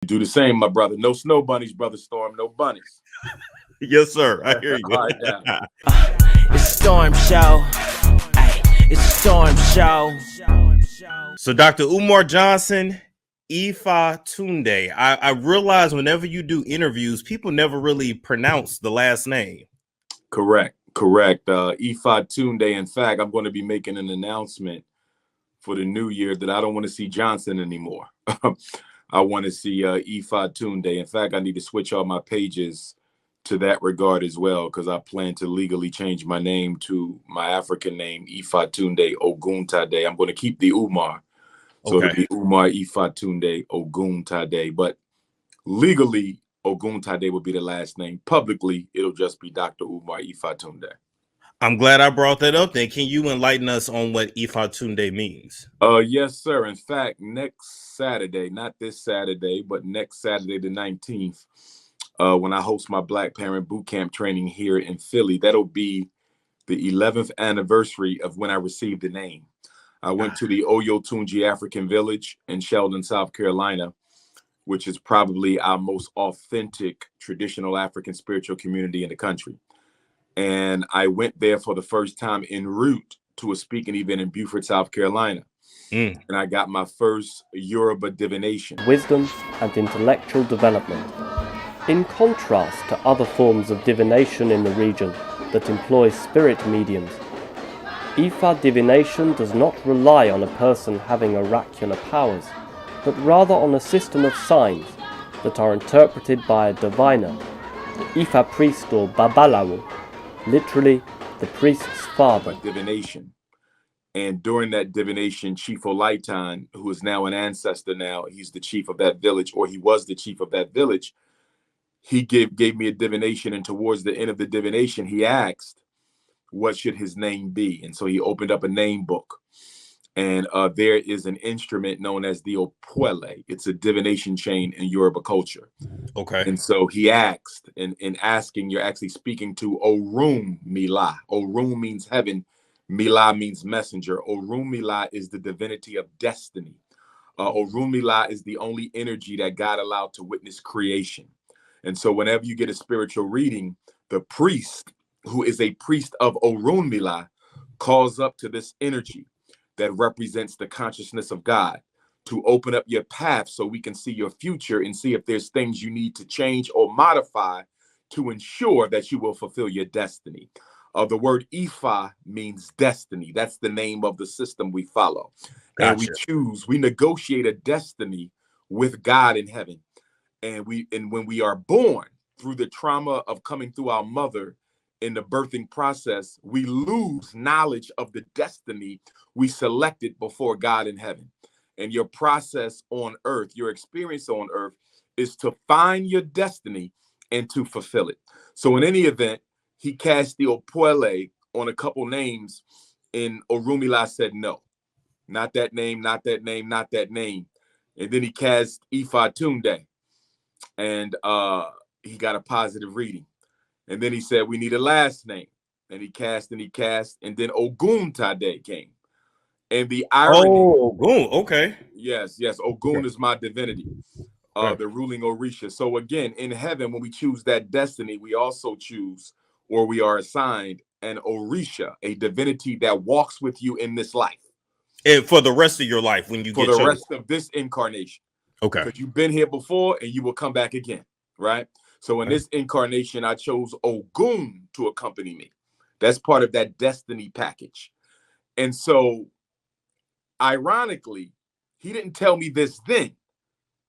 do the same, my brother. No snow bunnies, brother Storm. No bunnies. Yes, sir. I hear you. All right, now. It's a storm show. Ay, it's a storm show. So, Dr. Umar Johnson, Ifa Tunde. I realize whenever you do interviews, people never really pronounce the last name. Correct. Ifa Tunde. In fact, I'm going to be making an announcement for the new year that I don't want to see Johnson anymore. I want to see Ifa Tunde. In fact, I need to switch all my pages to that regard as well, because I plan to legally change my name to my African name, Ifa Tunde Oguntade. I'm going to keep the Umar. So it'll be Umar Ifa Tunde Oguntade. But legally, Oguntade will be the last name. Publicly, it'll just be Dr. Umar Ifa Tunde. I'm glad I brought that up. Then can you enlighten us on what Ifa Tunde means? Yes, sir. In fact, next Saturday, not this Saturday, but next Saturday, the 19th, when I host my Black Parent Boot Camp training here in Philly, that'll be the 11th anniversary of when I received the name. I went to the Oyotunji African Village in Sheldon, South Carolina, which is probably our most authentic traditional African spiritual community in the country. And I went there for the first time en route to a speaking event in Beaufort, South Carolina. And I got my first Yoruba divination. Wisdom and intellectual development. In contrast to other forms of divination in the region that employ spirit mediums, Ifa divination does not rely on a person having oracular powers, but rather on a system of signs that are interpreted by a diviner, the Ifa priest or Babalawo, literally the priest's father. Divination. And during that divination, Chief Olaitan, who is now an ancestor now, he's the chief of that village, or he was the chief of that village, he gave me a divination, and towards the end of the divination, he asked, what should his name be? And so he opened up a name book. And there is an instrument known as the Opwele. It's a divination chain in Yoruba culture. Okay. And so he asked, in asking, you're actually speaking to Orun Mila. Orun means heaven. Mila means messenger. Orun Mila is the divinity of destiny. Orun Mila is the only energy that God allowed to witness creation. And so whenever you get a spiritual reading, the priest, who is a priest of Orun Mila, calls up to this energy that represents the consciousness of God to open up your path so we can see your future and see if there's things you need to change or modify to ensure that you will fulfill your destiny. The word Ifa means destiny. That's the name of the system we follow. Gotcha. And we negotiate a destiny with God in heaven. And when we are born, through the trauma of coming through our mother in the birthing process, we lose knowledge of the destiny we selected before God in heaven. And your process on earth, your experience on earth, is to find your destiny and to fulfill it. So in any event, he cast the Opwele on a couple names, and Orunmila said, no, not that name, not that name, not that name. And then he cast Ifa Tunde, and he got a positive reading. And then he said, we need a last name. And he cast, and then Oguntade came. And the irony. Oh, Ogun, okay. Yes, Ogun is my divinity, the ruling Orisha. So again, in heaven, when we choose that destiny, we also choose, or we are assigned, an Orisha, a divinity that walks with you in this life. And for the rest of your life, when you for the rest of this incarnation. Okay. Because you've been here before and you will come back again, right? So in this incarnation, I chose Ogun to accompany me. That's part of that destiny package. And so, ironically, he didn't tell me this then,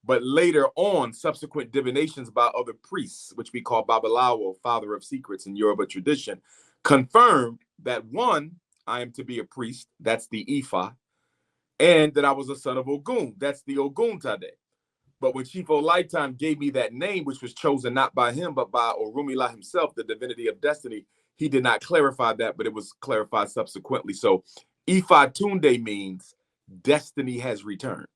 but later on, subsequent divinations by other priests, which we call Babalawo, father of secrets in Yoruba tradition, confirmed that one, I am to be a priest, that's the Ifa, and that I was a son of Ogun, that's the Oguntade. But when Chief Olaitan gave me that name, which was chosen not by him, but by Orunmila himself, the divinity of destiny, he did not clarify that, but it was clarified subsequently. So Ifa Tunde means destiny has returned.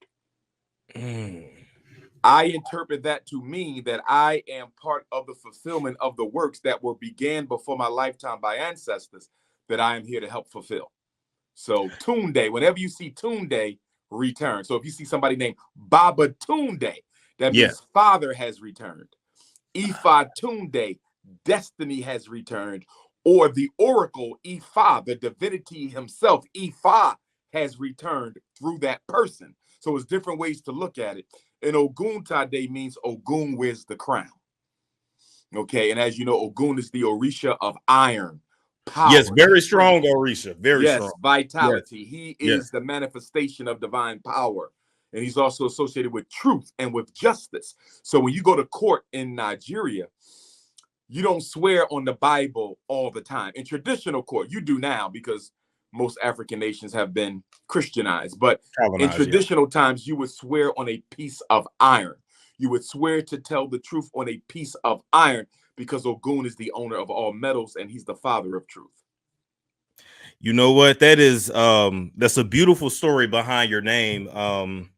I interpret that to mean that I am part of the fulfillment of the works that were began before my lifetime by ancestors that I am here to help fulfill. So Tunde, whenever you see Tunde, return. So if you see somebody named Baba Tunde, That Yeah. means Father has returned. Ifa Tunde, destiny has returned. Or the oracle, Ifa, the divinity himself, Ifa, has returned through that person. So it's different ways to look at it. And Ogun Tade means Ogun wears the crown. Okay, and as you know, Ogun is the Orisha of iron, power. Yes, very strength. strong, Orisha. Very Yes, strong. vitality. Yes. He Yes. is the manifestation of divine power. And he's also associated with truth and with justice. So when you go to court in Nigeria, you don't swear on the Bible all the time. In traditional court, you do now because most African nations have been Christianized. But in traditional times, you would swear on a piece of iron. You would swear to tell the truth on a piece of iron because Ogun is the owner of all metals and he's the father of truth. You know what? That is that's a beautiful story behind your name. I'm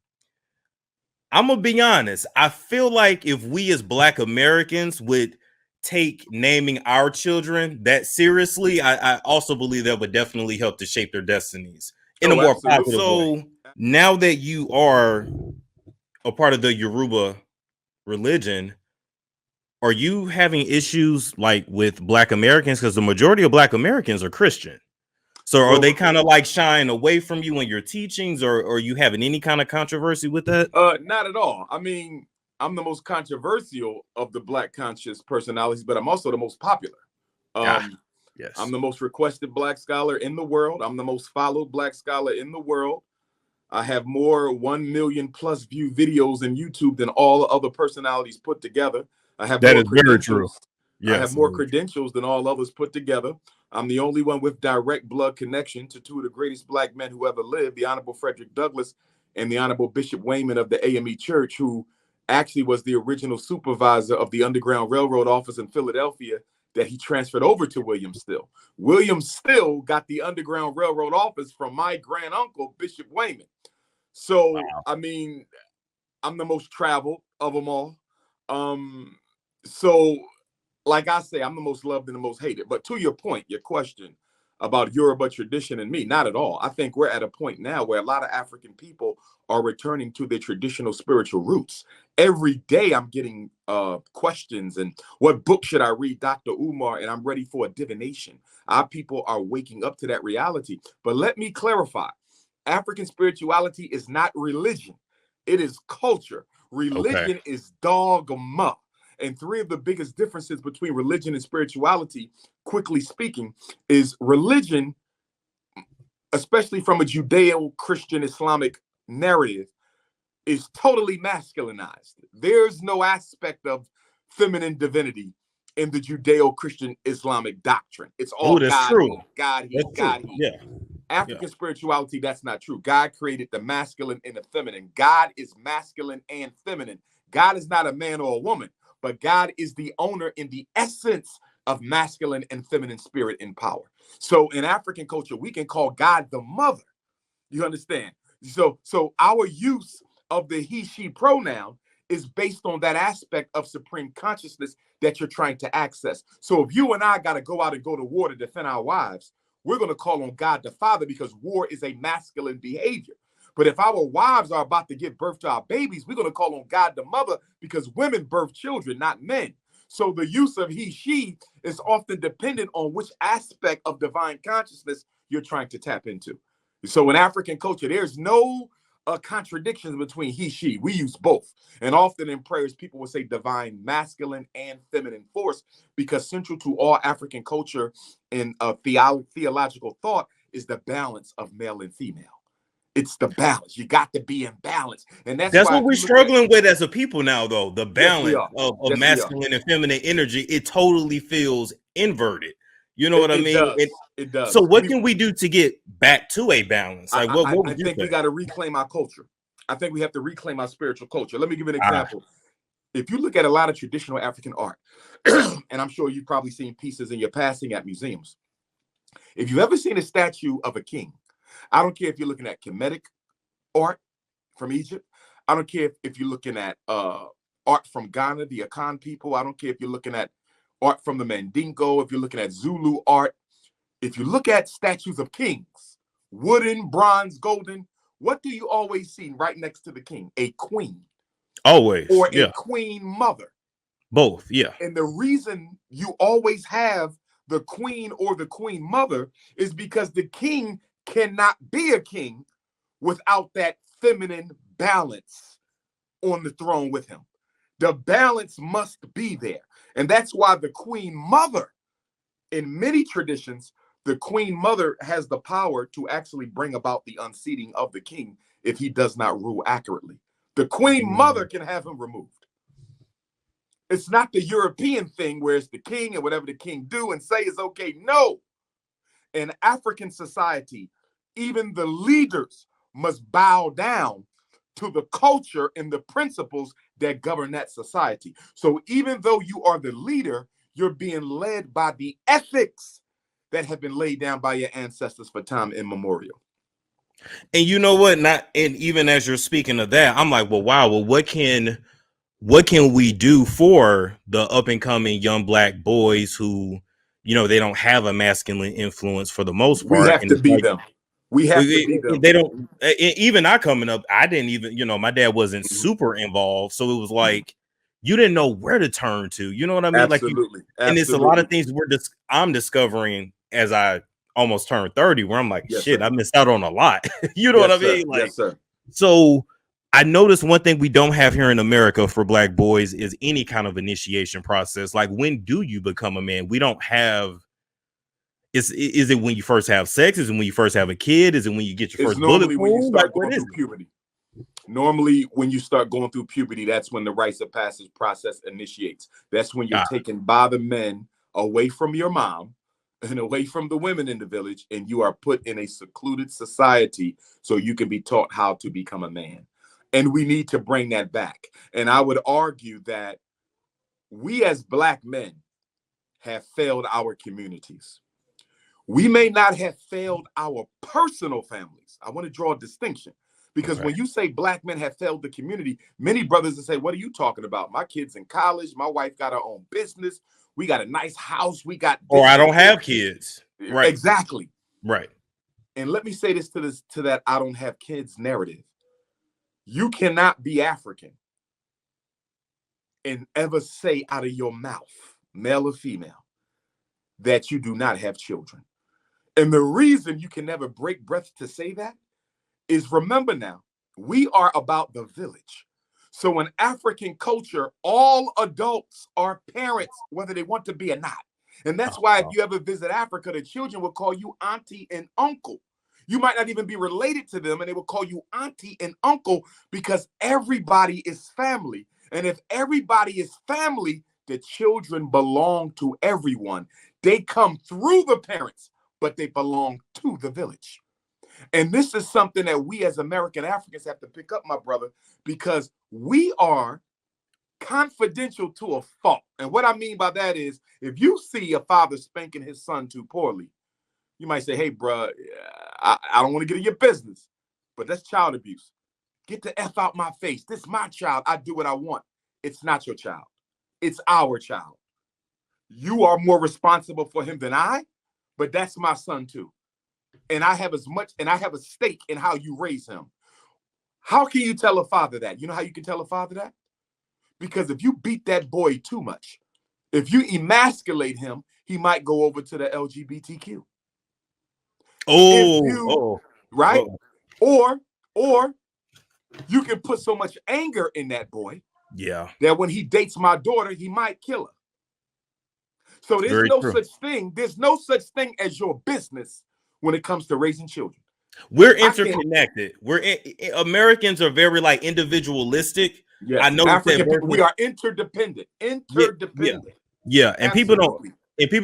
gonna be honest. I feel like if we as Black Americans would take naming our children that seriously, I also believe that would definitely help to shape their destinies in a more Absolutely. positive way. So now that you are a part of the Yoruba religion, are you having issues like with Black Americans? Because the majority of Black Americans are Christian. So are they kind of like shying away from you in your teachings, or are you having any kind of controversy with that? Not at all. I mean, I'm the most controversial of the Black conscious personalities, but I'm also the most popular. Yes. I'm the most requested Black scholar in the world. I'm the most followed Black scholar in the world. I have more 1 million plus view videos in YouTube than all other personalities put together. I have that more is very true. Yes, I have more credentials than all others put together. I'm the only one with direct blood connection to two of the greatest Black men who ever lived, the Honorable Frederick Douglass and the Honorable Bishop Wayman of the AME Church, who actually was the original supervisor of the Underground Railroad office in Philadelphia that he transferred over to William Still. William Still got the Underground Railroad office from my granduncle, Bishop Wayman. So, wow. I mean, I'm the most traveled of them all. So, like I say, I'm the most loved and the most hated. But to your point, your question about Yoruba tradition and me, not at all. I think we're at a point now where a lot of African people are returning to their traditional spiritual roots. Every day I'm getting questions and what book should I read, Dr. Umar, and I'm ready for a divination. Our people are waking up to that reality. But let me clarify. African spirituality is not religion. It is culture. Religion is dogma. And three of the biggest differences between religion and spirituality, quickly speaking, is religion, especially from a Judeo-Christian Islamic narrative, is totally masculinized. There's no aspect of feminine divinity in the Judeo-Christian Islamic doctrine. It's all God, true. God, he, God, he. Yeah. African spirituality, that's not true. God created the masculine and the feminine. God is masculine and feminine. God is not a man or a woman, but God is the owner in the essence of masculine and feminine spirit and power. So in African culture, we can call God the mother. You understand? So our use of the he, she pronoun is based on that aspect of supreme consciousness that you're trying to access. So if you and I got to go out and go to war to defend our wives, we're going to call on God the Father because war is a masculine behavior. But if our wives are about to give birth to our babies, we're going to call on God the Mother because women birth children, not men. So the use of he, she is often dependent on which aspect of divine consciousness you're trying to tap into. So in African culture, there's no contradictions between he, she. We use both. And often in prayers, people will say divine masculine and feminine force because central to all African culture and theological thought is the balance of male and female. It's the balance. You got to be in balance. And that's what we're struggling with as a people now, though. The balance of masculine and feminine energy, it totally feels inverted. You know what I mean? It does. So what can we do to get back to a balance? Like what I think we got to reclaim our culture. I think we have to reclaim our spiritual culture. Let me give you an example. If you look at a lot of traditional African art, and I'm sure you've probably seen pieces in your passing at museums. If you've ever seen a statue of a king, I don't care if you're looking at Kemetic art from Egypt. I don't care if you're looking at art from Ghana, the Akan people. I don't care if you're looking at art from the Mandingo, if you're looking at Zulu art. If you look at statues of kings, wooden, bronze, golden, what do you always see right next to the king? A queen. Always. or a Yeah. queen mother. Both. Yeah. And the reason you always have the queen or the queen mother is because the king cannot be a king without that feminine balance on the throne with him. The balance must be there. And that's why the queen mother, in many traditions, the queen mother has the power to actually bring about the unseating of the king if he does not rule accurately. The queen mother can have him removed. It's not the European thing where it's the king and whatever the king do and say is okay. No. In African society, even the leaders must bow down to the culture and the principles that govern that society. So even though you are the leader, you're being led by the ethics that have been laid down by your ancestors for time immemorial. And you know what? Not and even as you're speaking of that, I'm like, well, wow, well, what can we do for the up and coming young black boys who, they don't have a masculine influence for the most We part? have And to it's be like, them. We have to be them. they don't, even I coming up, I didn't even, my dad wasn't Mhm. super involved. So it was like, you didn't know where to turn to, you know what I mean? Absolutely. And it's a lot of things I'm discovering as I almost turned 30, where I'm like, Yes, shit, sir. I missed out on a lot. You know Yes, what I sir. mean? Like, Yes, sir. so I noticed one thing we don't have here in America for black boys is any kind of initiation process. Like, when do you become a man? We don't have. Is it when you first have sex? Is it when you first have a kid? Is it when you get your It's first bullet normally when you wound? start Like, what going is through it? puberty. Normally, when you start going through puberty, that's when the rites of passage process initiates. That's when you're Ah, taken by the men away from your mom and away from the women in the village, and you are put in a secluded society so you can be taught how to become a man. And we need to bring that back. And I would argue that we as black men have failed our communities. We may not have failed our personal families. I want to draw a distinction because okay. when you say black men have failed the community, many brothers will say, what are you talking about? My kid's in college. My wife got her own business. We got a nice house. We got Or this I and don't this. have kids. Right. Exactly. Right. And let me say this to that I don't have kids narrative. You cannot be African and ever say out of your mouth, male or female, that you do not have children. And the reason you can never break breath to say that is, remember now, we are about the village. So in African culture, all adults are parents, whether they want to be or not. And that's why if you ever visit Africa, the children will call you auntie and uncle. You might not even be related to them, and they will call you auntie and uncle because everybody is family. And if everybody is family, the children belong to everyone. They come through the parents, but they belong to the village. And this is something that we as American Africans have to pick up, my brother, because we are confidential to a fault. And what I mean by that is, if you see a father spanking his son too poorly, you might say, hey, bro, I don't want to get in your business, but that's child abuse. Get the F out my face. This is my child. I do what I want. It's not your child. It's our child. You are more responsible for him than I, but that's my son too. And I have a stake in how you raise him. How can you tell a father that? You know how you can tell a father that? Because if you beat that boy too much, if you emasculate him, he might go over to the LGBTQ. Right? Or you can put so much anger in that boy, that when he dates my daughter, he might kill her. So there's no such thing. There's no such thing as your business when it comes to raising children. We're interconnected. Americans are very like individualistic. Yes. I know African people, we are interdependent. Yeah. And people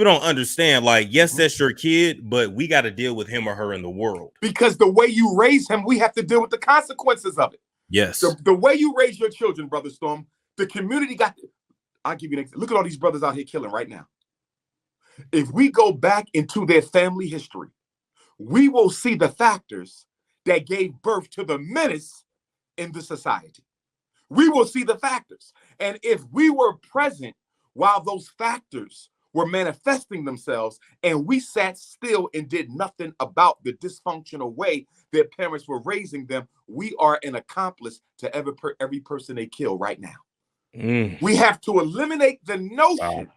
don't understand, like, yes, that's your kid, but we got to deal with him or her in the world. Because the way you raise him, we have to deal with the consequences of it. Yes. The way you raise your children, Brother Storm, the community I'll give you an example. Look at all these brothers out here killing right now. If we go back into their family history, we will see the factors that gave birth to the menace in the society. We will see the factors. And if we were present while those factors were manifesting themselves, and we sat still and did nothing about the dysfunctional way that parents were raising them, we are an accomplice to every person they kill right now. We have to eliminate the notion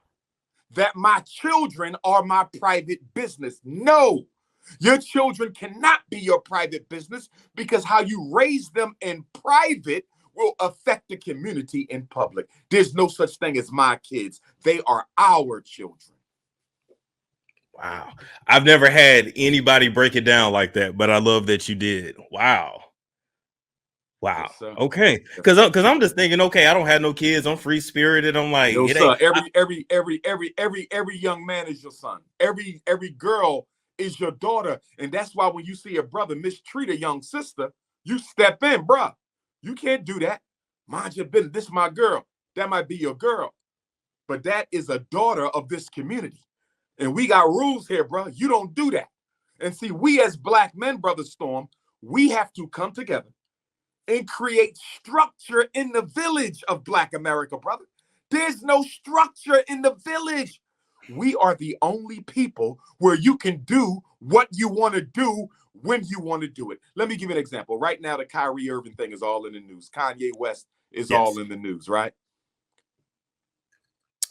that my children are my private business. No, your children cannot be your private business, because how you raise them in private will affect the community in public. There's no such thing as my kids. They are our children. Wow. I've never had anybody break it down like that, but I love that you did. Wow. Wow. Yes, okay. Because I'm just thinking, okay, I don't have no kids. I'm free spirited. I'm like, no, sir. Every young man is your son. Every girl is your daughter. And that's why when you see a brother mistreat a young sister, you step in, bruh. You can't do that. Mind your business. This is my girl. That might be your girl, but that is a daughter of this community. And we got rules here, bro. You don't do that. And see, we as black men, Brother Storm, we have to come together and create structure in the village of Black America, brother. There's no structure in the village. We are the only people where you can do what you want to do when you want to do it. Let me give you an example. Right now, the Kyrie Irving thing is all in the news. Kanye West is all in the news, right?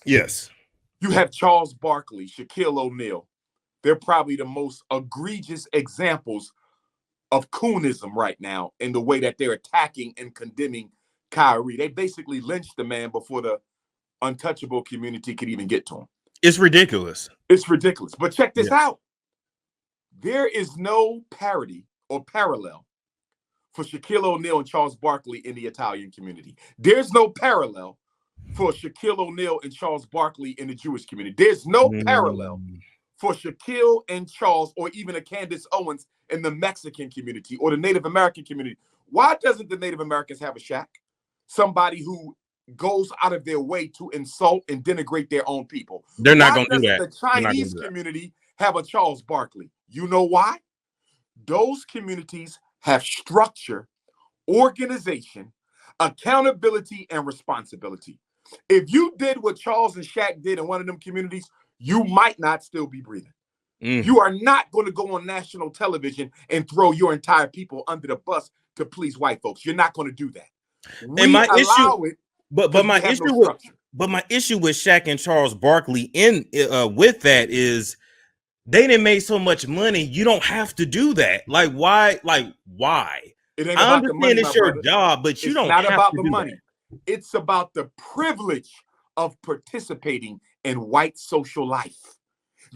Yes. You have Charles Barkley, Shaquille O'Neal. They're probably the most egregious examples of coonism right now in the way that they're attacking and condemning Kyrie. They basically lynched the man before the untouchable community could even get to him. It's ridiculous. It's ridiculous. But check this out. There is no parity or parallel for Shaquille O'Neal and Charles Barkley in the Italian community. There's no parallel for Shaquille O'Neal and Charles Barkley in the Jewish community. There's no parallel for Shaquille and Charles, or even a Candace Owens in the Mexican community or the Native American community. Why doesn't the Native Americans have a Shaq? Somebody who goes out of their way to insult and denigrate their own people. They're not going to do that. The Chinese community have a Charles Barkley. You know why? Those communities have structure, organization, accountability, and responsibility. If you did what Charles and Shaq did in one of them communities, you might not still be breathing. You are not going to go on national television and throw your entire people under the bus to please white folks. You're not going to do that. But my issue with Shaq and Charles Barkley with that is they didn't make so much money. You don't have to do that. Like why? It ain't about the money, it's your job, but you don't. It's not about the money. It's about the privilege of participating in white social life.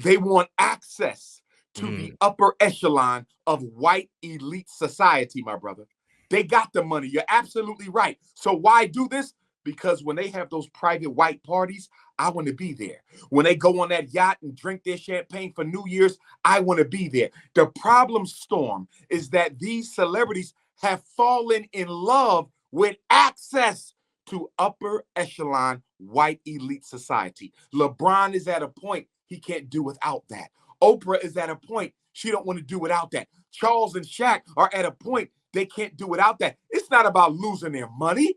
They want access to the upper echelon of white elite society, my brother. They got the money. You're absolutely right. So why do this? Because when they have those private white parties, I want to be there. When they go on that yacht and drink their champagne for New Year's, I want to be there. The problem, Storm, is that these celebrities have fallen in love with access to upper echelon white elite society. LeBron is at a point he can't do without that. Oprah is at a point she don't want to do without that. Charles and Shaq are at a point they can't do without that. It's not about losing their money.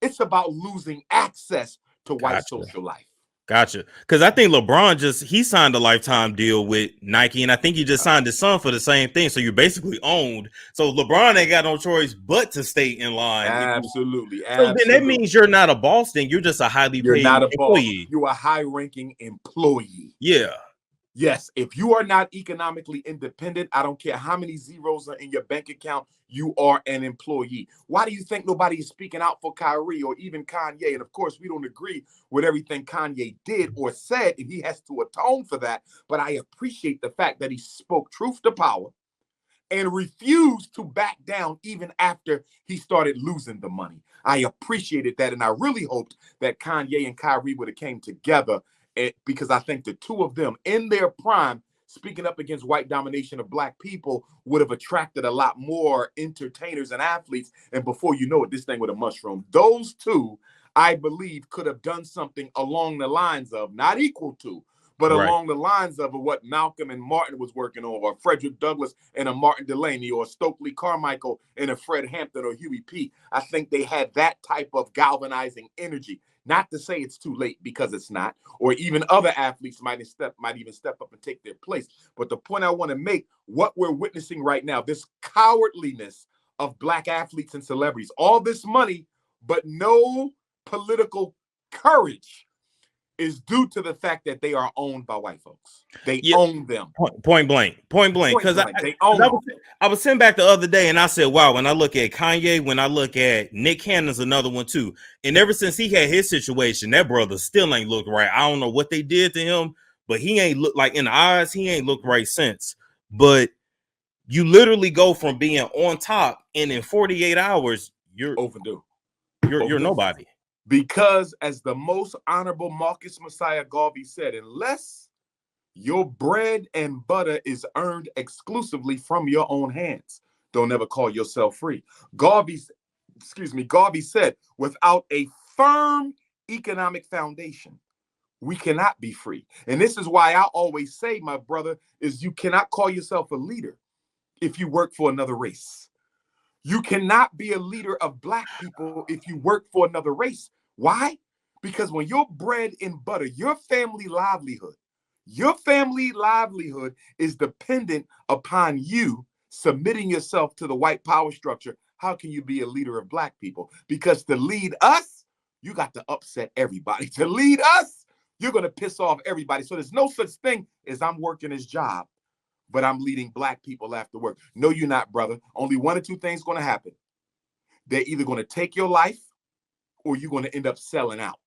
It's about losing access to white social life. Gotcha. Because I think LeBron he signed a lifetime deal with Nike, and I think he just signed his son for the same thing. So you're basically owned. So LeBron ain't got no choice but to stay in line. Absolutely. So then that means you're not a boss then. You're just a highly paid employee. You're a high-ranking employee. Yeah. Yes, if you are not economically independent, I don't care how many zeros are in your bank account, you are an employee. Why do you think nobody is speaking out for Kyrie or even Kanye? And of course, we don't agree with everything Kanye did or said, and he has to atone for that. But I appreciate the fact that he spoke truth to power and refused to back down even after he started losing the money. I appreciated that, and I really hoped that Kanye and Kyrie would have came together, because I think the two of them in their prime, speaking up against white domination of black people, would have attracted a lot more entertainers and athletes. And before you know it, this thing would have mushroomed. Those two, I believe, could have done something along the lines of, not equal to, but along the lines of what Malcolm and Martin was working on, or Frederick Douglass and a Martin Delaney, or Stokely Carmichael and a Fred Hampton or Huey P. I think they had that type of galvanizing energy. Not to say it's too late, because it's not, or even other athletes might even step up and take their place. But the point I want to make, what we're witnessing right now, this cowardliness of Black athletes and celebrities, all this money, but no political courage, is due to the fact that they are owned by white folks. They own them. Point blank. Because I was sitting back the other day and I said, wow, when I look at Kanye, when I look at Nick Cannon's another one too. And ever since he had his situation, that brother still ain't looked right. I don't know what they did to him, but he ain't looked like, in the eyes, he ain't looked right since. But you literally go from being on top, and in 48 hours, you're overdue. You're nobody. Because as the most honorable Marcus Messiah Garvey said, unless your bread and butter is earned exclusively from your own hands, don't ever call yourself free. Garvey said, without a firm economic foundation, we cannot be free. And this is why I always say, my brother, is you cannot call yourself a leader if you work for another race. You cannot be a leader of Black people if you work for another race. Why? Because when your bread and butter, your family livelihood is dependent upon you submitting yourself to the white power structure, how can you be a leader of Black people? Because to lead us, you got to upset everybody. To lead us, you're going to piss off everybody. So there's no such thing as I'm working this job, but I'm leading Black people after work. No, you're not, brother. Only one or two things going to happen. They're either going to take your life or you're going to end up selling out.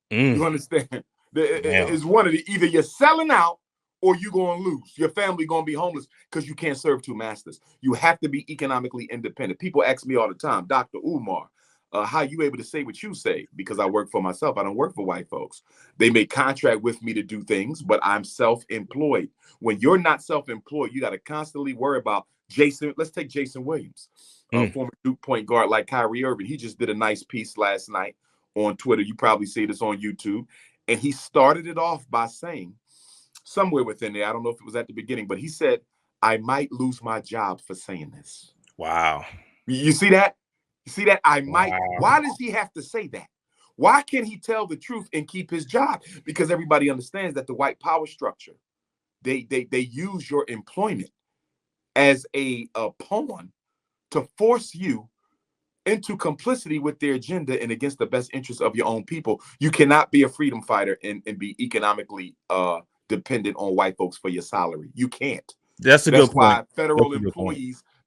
You understand? It's one of the, either you're selling out or you're going to lose. Your family going to be homeless because you can't serve two masters. You have to be economically independent. People ask me all the time, Dr. Umar, how you able to say what you say? Because I work for myself. I don't work for white folks. They make contract with me to do things, but I'm self-employed. When you're not self-employed, you got to constantly worry about Jason. Let's take Jason Williams, former Duke point guard like Kyrie Irving. He just did a nice piece last night on Twitter. You probably see this on YouTube. And he started it off by saying, somewhere within there, I don't know if it was at the beginning, but he said, I might lose my job for saying this. Wow. You see that? You see that? I might. Wow. Why does he have to say that? Why can't he tell the truth and keep his job? Because everybody understands that the white power structure, they use your employment as a pawn to force you into complicity with their agenda and against the best interests of your own people. You cannot be a freedom fighter and be economically dependent on white folks for your salary. You can't. That's good point.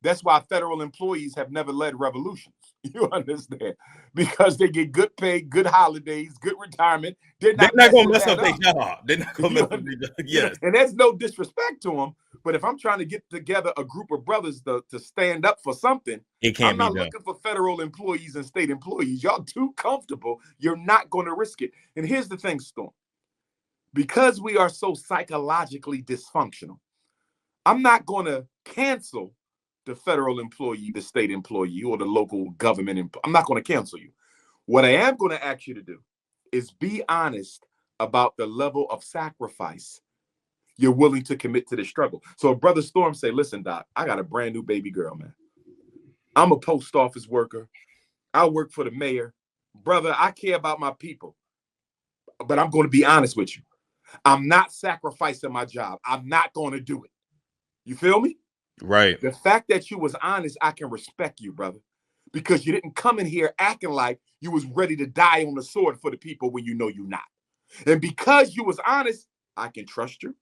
That's why federal employees have never led revolutions. You understand? Because they get good pay, good holidays, good retirement. They're not going to mess up their job. They're not going to mess up their job. Yes. And there's no disrespect to them. But if I'm trying to get together a group of brothers to stand up for something, I'm not looking for federal employees and state employees. Y'all too comfortable. You're not going to risk it. And here's the thing, Storm. Because we are so psychologically dysfunctional, I'm not going to cancel the federal employee, the state employee, or the local government. I'm not going to cancel you. What I am going to ask you to do is be honest about the level of sacrifice you're willing to commit to the struggle. So if Brother Storm say, listen, Doc, I got a brand new baby girl, man. I'm a post office worker. I work for the mayor. Brother, I care about my people. But I'm going to be honest with you. I'm not sacrificing my job. I'm not going to do it. You feel me? Right. The fact that you was honest, I can respect you, brother. Because you didn't come in here acting like you was ready to die on the sword for the people when you know you're not. And because you was honest, I can trust you.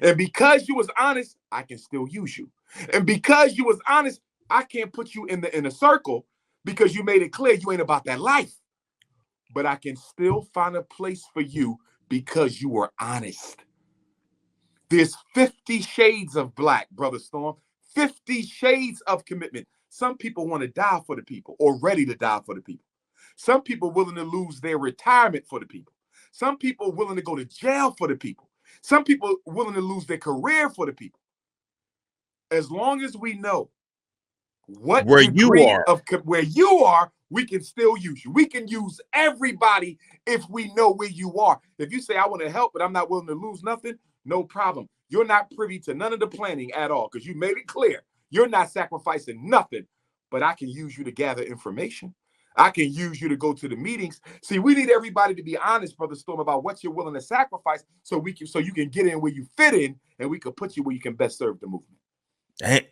And because you was honest, I can still use you. And because you was honest, I can't put you in the circle because you made it clear you ain't about that life. But I can still find a place for you because you were honest. There's 50 shades of black, Brother Storm. 50 shades of commitment. Some people want to die for the people or ready to die for the people. Some people willing to lose their retirement for the people. Some people willing to go to jail for the people. Some people willing to lose their career for the people. As long as we know what where you are, we can still use you. We can use everybody if we know where you are. If you say, I want to help, but I'm not willing to lose nothing, no problem. You're not privy to none of the planning at all because you made it clear. You're not sacrificing nothing, but I can use you to gather information. I can use you to go to the meetings. See, we need everybody to be honest, Brother Storm, about what you're willing to sacrifice so you can get in where you fit in, and we can put you where you can best serve the movement.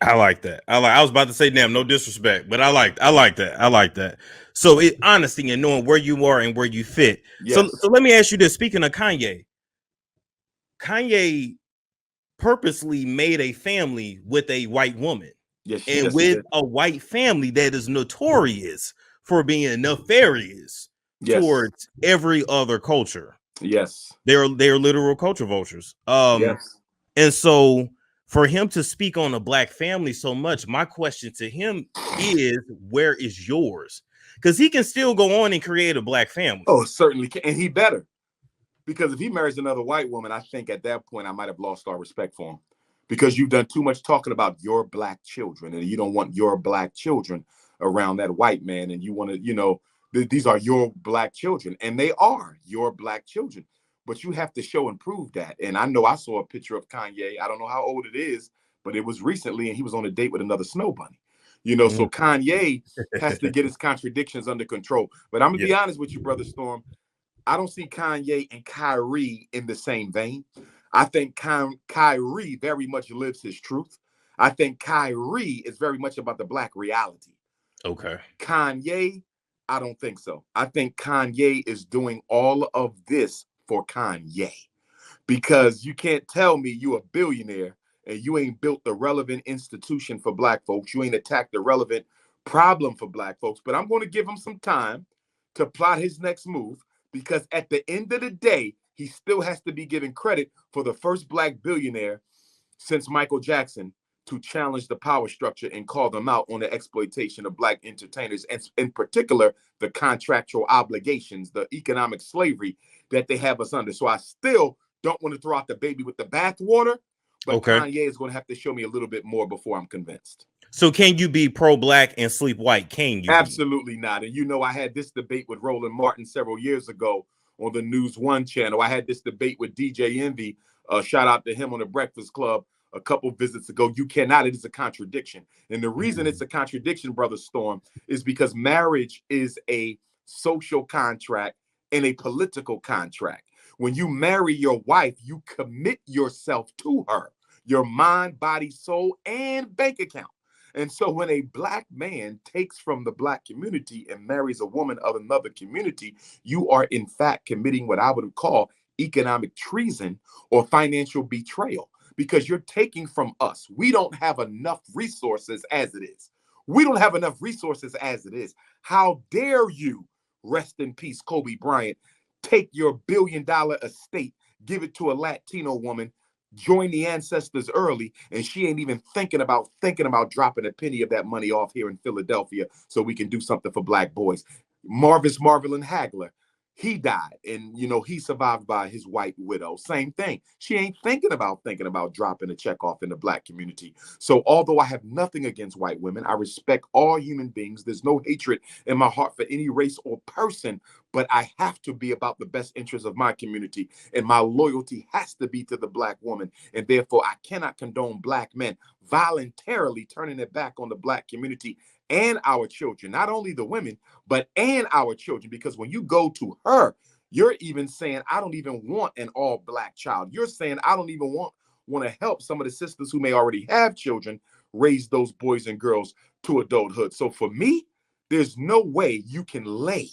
I like that. I was about to say, damn, no disrespect, but I like that. I like that. So honesty and knowing where you are and where you fit. Yes. So let me ask you this. Speaking of Kanye purposely made a family with a white woman. Yes, and with a white family that is notorious for being nefarious towards every other culture. Yes. They're literal culture vultures. Yes. And so for him to speak on a black family so much, my question to him is, where is yours? Because he can still go on and create a black family. Oh, certainly can. And he better. Because if he marries another white woman, I think at that point I might have lost all respect for him. Because you've done too much talking about your black children, and you don't want your black children around that white man, and you want to, these are your black children, and they are your black children. But you have to show and prove that. And I know I saw a picture of Kanye. I don't know how old it is, but it was recently, and he was on a date with another Snowbunny. So Kanye has to get his contradictions under control. But I'm gonna be honest with you, Brother Storm. I don't see Kanye and Kyrie in the same vein. I think Kyrie very much lives his truth. I think Kyrie is very much about the black reality. Okay. Kanye, I don't think so. I think Kanye is doing all of this for Kanye, because you can't tell me you a billionaire and you ain't built the relevant institution for black folks. You ain't attacked the relevant problem for black folks. But I'm going to give him some time to plot his next move, because at the end of the day, he still has to be given credit for the first black billionaire since Michael Jackson to challenge the power structure and call them out on the exploitation of black entertainers, and in particular, the contractual obligations, the economic slavery that they have us under. So I still don't want to throw out the baby with the bathwater, but Kanye is going to have to show me a little bit more before I'm convinced. So can you be pro-black and sleep white? Can you? Absolutely not. And I had this debate with Roland Martin several years ago on the News One channel. I had this debate with DJ Envy. Shout out to him on the Breakfast Club a couple visits ago. You cannot. It is a contradiction. And the reason it's a contradiction, Brother Storm, is because marriage is a social contract and a political contract. When you marry your wife, you commit yourself to her, your mind, body, soul, and bank account. And so when a black man takes from the black community and marries a woman of another community, you are in fact committing what I would call economic treason or financial betrayal, because you're taking from us. We don't have enough resources as it is. We don't have enough resources as it is. How dare you, rest in peace, Kobe Bryant, take your $1 billion estate, give it to a Latino woman, join the ancestors early, and she ain't even thinking about dropping a penny of that money off here in Philadelphia so we can do something for black boys. Marvis Marvelin Hagler, he died, and he survived by his white widow. Same thing. She ain't thinking about dropping a check off in the black community. So although I have nothing against white women, I respect all human beings. There's no hatred in my heart for any race or person, but I have to be about the best interest of my community, and my loyalty has to be to the black woman. And therefore, I cannot condone black men voluntarily turning their back on the black community and our children, not only the women, but and our children. Because when you go to her, you're even saying, I don't even want an all black child. You're saying, I don't even want to help some of the sisters who may already have children raise those boys and girls to adulthood. So for me, there's no way you can lay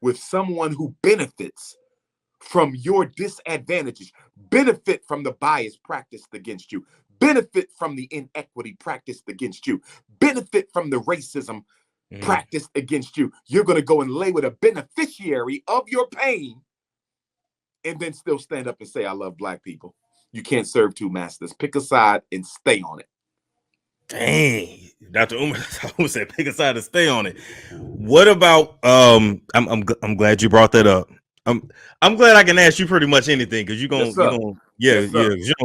with someone who benefits from your disadvantages, benefit from the bias practiced against you, benefit from the inequity practiced against you, benefit from the racism practiced against you. You're going to go and lay with a beneficiary of your pain and then still stand up and say, I love black people. You can't serve two masters. Pick a side and stay on it. Dang, Dr. Umar said pick a side and stay on it. What about I'm glad you brought that up. I'm glad I can ask you pretty much anything, because you don't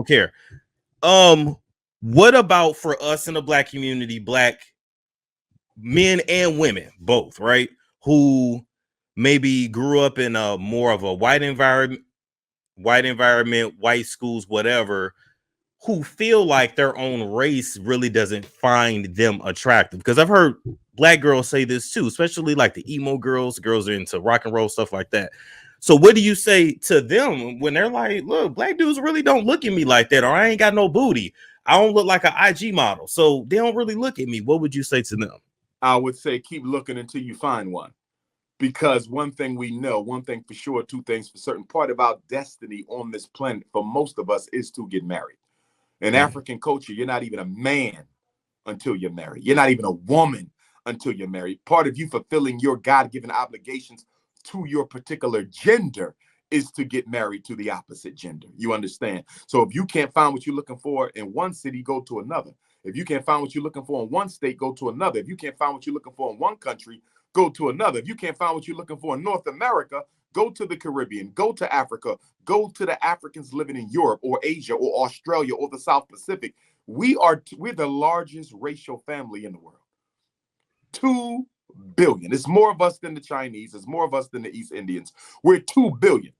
care. What about for us in the black community, black men and women, both, right? Who maybe grew up in a more of a white environment, white schools, whatever, who feel like their own race really doesn't find them attractive. Because I've heard black girls say this too, especially like the emo girls are into rock and roll, stuff like that. So what do you say to them when they're like, look, black dudes really don't look at me like that, or I ain't got no booty, I don't look like an IG model, so they don't really look at me? What would you say to them? I would say keep looking until you find one. Because one thing we know, one thing for sure, two things for certain, part of our destiny on this planet for most of us is to get married. In African culture, you're not even a man until you're married. You're not even a woman until you're married. Part of you fulfilling your God-given obligations to your particular gender is to get married to the opposite gender. You understand? So if you can't find what you're looking for in one city, go to another. If you can't find what you're looking for in one state, go to another. If you can't find what you're looking for in one country, go to another. If you can't find what you're looking for in North America, go to the Caribbean, go to Africa, go to the Africans living in Europe or Asia or Australia or the South Pacific. We're the largest racial family in the world. 2 billion. It's more of us than the Chinese. It's more of us than the East Indians. We're 2 billion.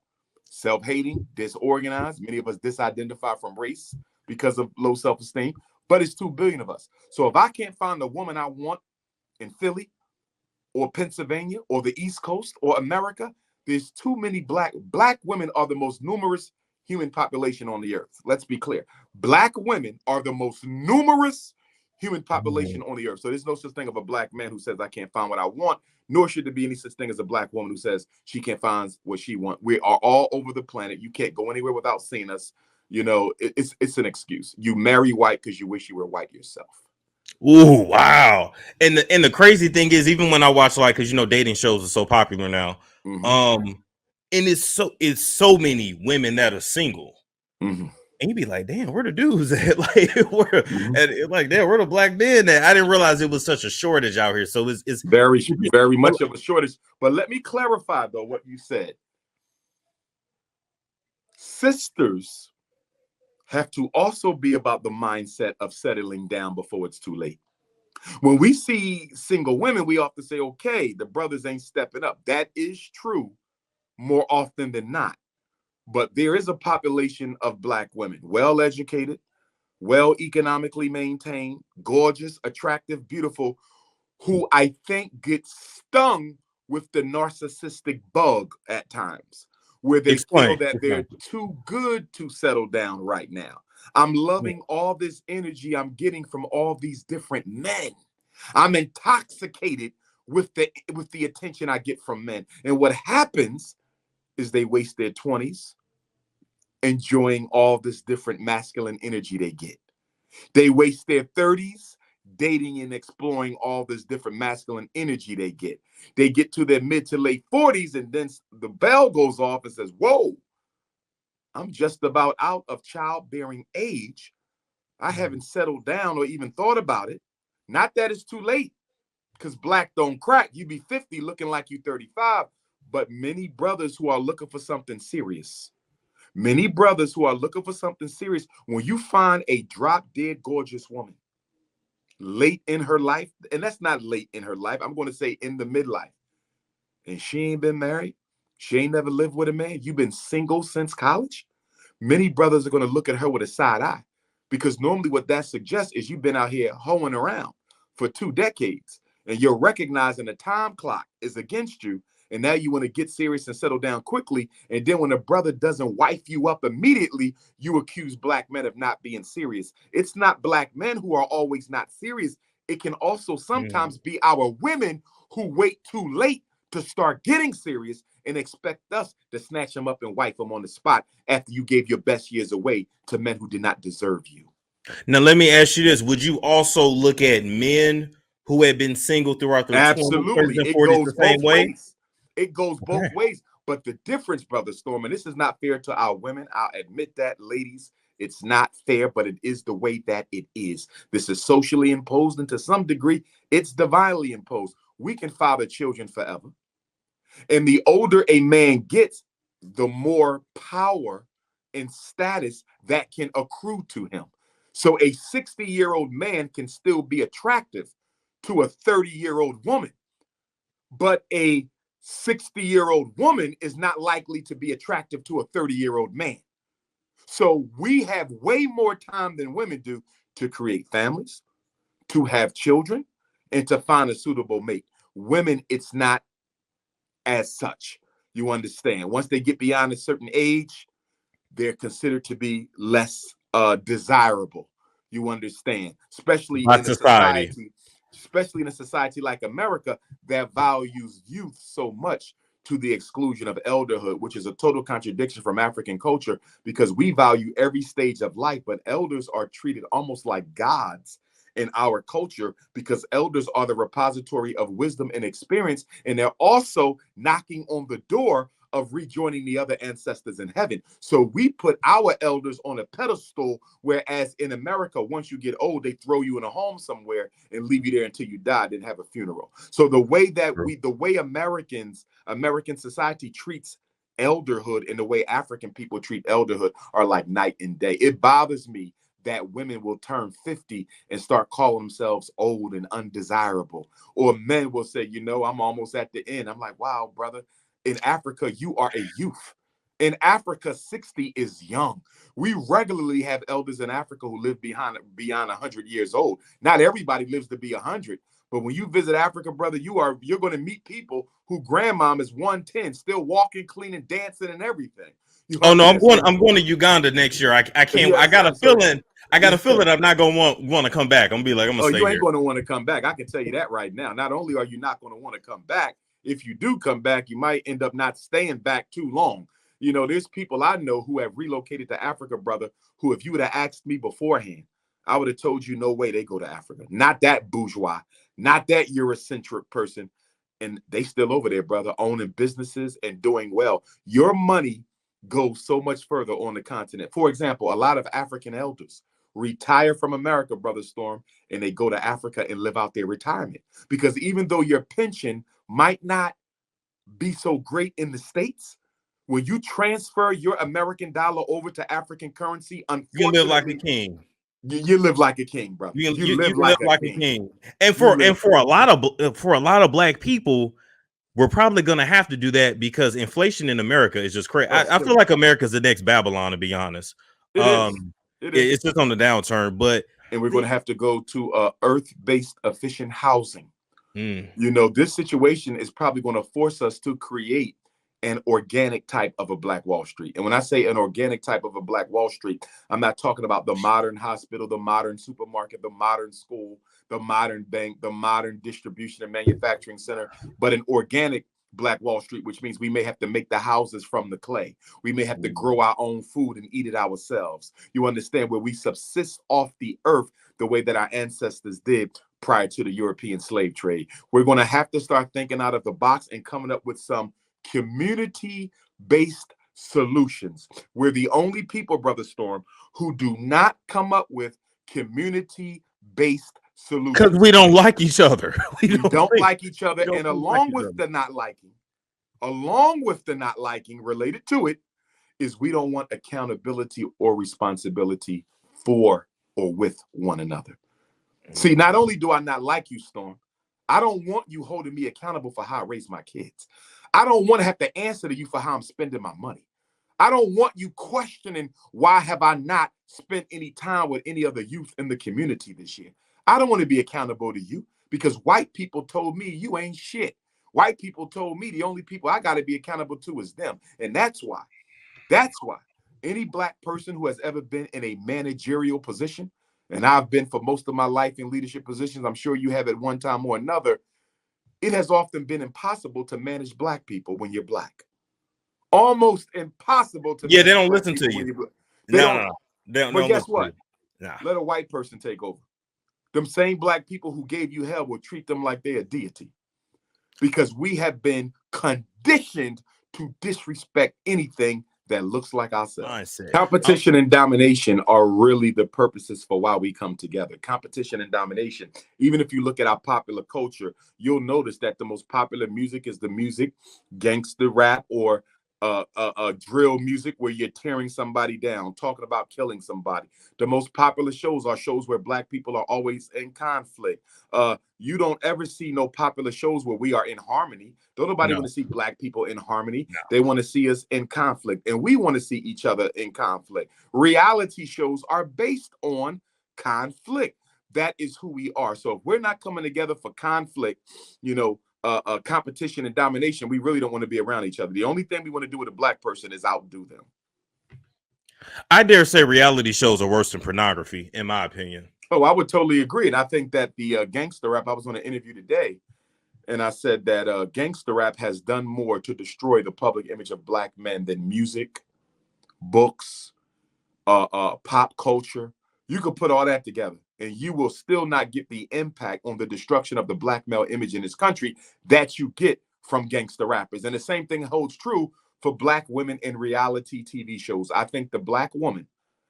Self-hating, disorganized. Many of us disidentify from race because of low self-esteem, but it's 2 billion of us. So if I can't find the woman I want in Philly or Pennsylvania or the East Coast or America, there's too many black women are the most numerous human population on the earth. Let's be clear. Black women are the most numerous human population on the earth. So there's no such thing of a black man who says I can't find what I want, nor should there be any such thing as a black woman who says she can't find what she wants. We are all over the planet. You can't go anywhere without seeing us. You know, it's an excuse. You marry white because you wish you were white yourself. Ooh, wow. And the crazy thing is, even when I watch, like, because you know dating shows are so popular now, and it's so many women that are single, and you be like, damn, where the dudes at? Like, where the black men at? I didn't realize it was such a shortage out here. So it's very much of a shortage. But let me clarify though what you said. Sisters have to also be about the mindset of settling down before it's too late. When we see single women, we often say, okay, the brothers ain't stepping up. That is true more often than not. But there is a population of black women, well-educated, well economically maintained, gorgeous, attractive, beautiful, who I think get stung with the narcissistic bug at times, where they feel that they're too good to settle down right now. I'm loving all this energy I'm getting from all these different men. I'm intoxicated with the attention I get from men. And what happens is they waste their 20s enjoying all this different masculine energy they get. They waste their 30s dating and exploring all this different masculine energy they get. They get to their mid to late 40s and then the bell goes off and says, whoa, I'm just about out of childbearing age. I haven't settled down or even thought about it. Not that it's too late, because black don't crack. You be 50 looking like you 35, but many brothers who are looking for something serious, when you find a drop dead gorgeous woman late in her life, and that's not late in her life, I'm going to say in the midlife, and she ain't been married, she ain't never lived with a man, you've been single since college, many brothers are going to look at her with a side eye, because normally what that suggests is you've been out here hoeing around for 2 decades, and you're recognizing the time clock is against you, and now you want to get serious and settle down quickly. And then when a brother doesn't wife you up immediately, you accuse black men of not being serious. It's not black men who are always not serious. It can also sometimes be our women who wait too late to start getting serious and expect us to snatch them up and wife them on the spot after you gave your best years away to men who did not deserve you. Now, let me ask you this. Would you also look at men who have been single throughout their 20s, 30s, and 40s the same way? It goes both ways. But the difference, Brother Storm, and this is not fair to our women, I'll admit that, ladies, it's not fair, but it is the way that it is. This is socially imposed, and to some degree, it's divinely imposed. We can father children forever. And the older a man gets, the more power and status that can accrue to him. So a 60-year-old man can still be attractive to a 30-year-old woman, but a 60-year-old woman is not likely to be attractive to a 30-year-old man. So we have way more time than women do to create families, to have children, and to find a suitable mate. Women, it's not as such. You understand? Once they get beyond a certain age, they're considered to be less desirable. You understand? By society. Especially in a society like America that values youth so much to the exclusion of elderhood, which is a total contradiction from African culture, because we value every stage of life, but elders are treated almost like gods in our culture, because elders are the repository of wisdom and experience, and they're also knocking on the door of rejoining the other ancestors in heaven. So we put our elders on a pedestal, whereas in America, once you get old, they throw you in a home somewhere and leave you there until you die, then have a funeral. So the way that American society treats elderhood and the way African people treat elderhood are like night and day. It bothers me that women will turn 50 and start calling themselves old and undesirable. Or men will say, I'm almost at the end. I'm like, wow, brother, in Africa, you are a youth. In Africa, 60 is young. We regularly have elders in Africa who live beyond 100 years old. Not everybody lives to be 100. But when you visit Africa, brother, you're going to meet people who grandmom is 110, still walking, cleaning, dancing, and everything. Oh no, I'm going to Uganda next year. I can't. Yes, I got a feeling. I got a feeling I'm not going to want to come back. I'm gonna stay here. You ain't going to want to come back. I can tell you that right now. Not only are you not going to want to come back, if you do come back, you might end up not staying back too long. There's people I know who have relocated to Africa, brother, who, if you would have asked me beforehand, I would have told you no way they go to Africa. Not that bourgeois, not that Eurocentric person. And they still over there, brother, owning businesses and doing well. Your money goes so much further on the continent. For example, a lot of African elders retire from America, Brother Storm, and they go to Africa and live out their retirement. Because even though your pension might not be so great in the States, when you transfer your American dollar over to African currency, unfortunately, you live like a king. You live like a king, brother. You live like a king. And for a lot of black people, we're probably going to have to do that because inflation in America is just crazy. I feel like America's the next Babylon, to be honest. It's just on the downturn, and we're going to have to go to earth-based efficient housing. This situation is probably going to force us to create an organic type of a Black Wall Street. And when I say an organic type of a Black Wall Street, I'm not talking about the modern hospital, the modern supermarket, the modern school, the modern bank, the modern distribution and manufacturing center, but an organic Black Wall Street, which means we may have to make the houses from the clay. We may have to grow our own food and eat it ourselves. You understand, where we subsist off the earth the way that our ancestors did prior to the European slave trade. We're going to have to start thinking out of the box and coming up with some community-based solutions. We're the only people, Brother Storm, who do not come up with community-based solutions. Because we don't like each other. We don't like each other. And along with the not liking related to it is we don't want accountability or responsibility for or with one another. See, not only do I not like you, Storm, I don't want you holding me accountable for how I raise my kids. I don't want to have to answer to you for how I'm spending my money. I don't want you questioning why have I not spent any time with any other youth in the community this year. I don't want to be accountable to you because white people told me you ain't shit. White people told me the only people I got to be accountable to is them. And that's why any Black person who has ever been in a managerial position, and I've been for most of my life in leadership positions, I'm sure you have at one time or another, it has often been impossible to manage Black people when you're Black. Almost impossible to manage. They don't listen to you. No. But guess what? Let a white person take over. Them same Black people who gave you hell will treat them like they're a deity. Because we have been conditioned to disrespect anything that looks like ourselves. Competition and domination are really the purposes for why we come together. Competition and domination. Even if you look at our popular culture, you'll notice that the most popular music is the music, gangster rap, or drill music where you're tearing somebody down, talking about killing somebody. The most popular shows are shows where Black people are always in conflict. You don't ever see no popular shows where we are in harmony. Don't nobody want to see Black people in harmony. No. They want to see us in conflict, and we want to see each other in conflict. Reality shows are based on conflict. that is who we are. So if we're not coming together for conflict, competition and domination, we really don't want to be around each other. The only thing we want to do with a black person is outdo them. I dare say reality shows are worse than pornography, in my opinion. Oh, I would totally agree. And I think that the gangster rap, I was on an interview today, and I said that gangster rap has done more to destroy the public image of black men than music, books, pop culture. You could put all that together, and you will still not get the impact on the destruction of the black male image in this country that you get from gangster rappers. And the same thing holds true for black women in reality TV shows. I think the black woman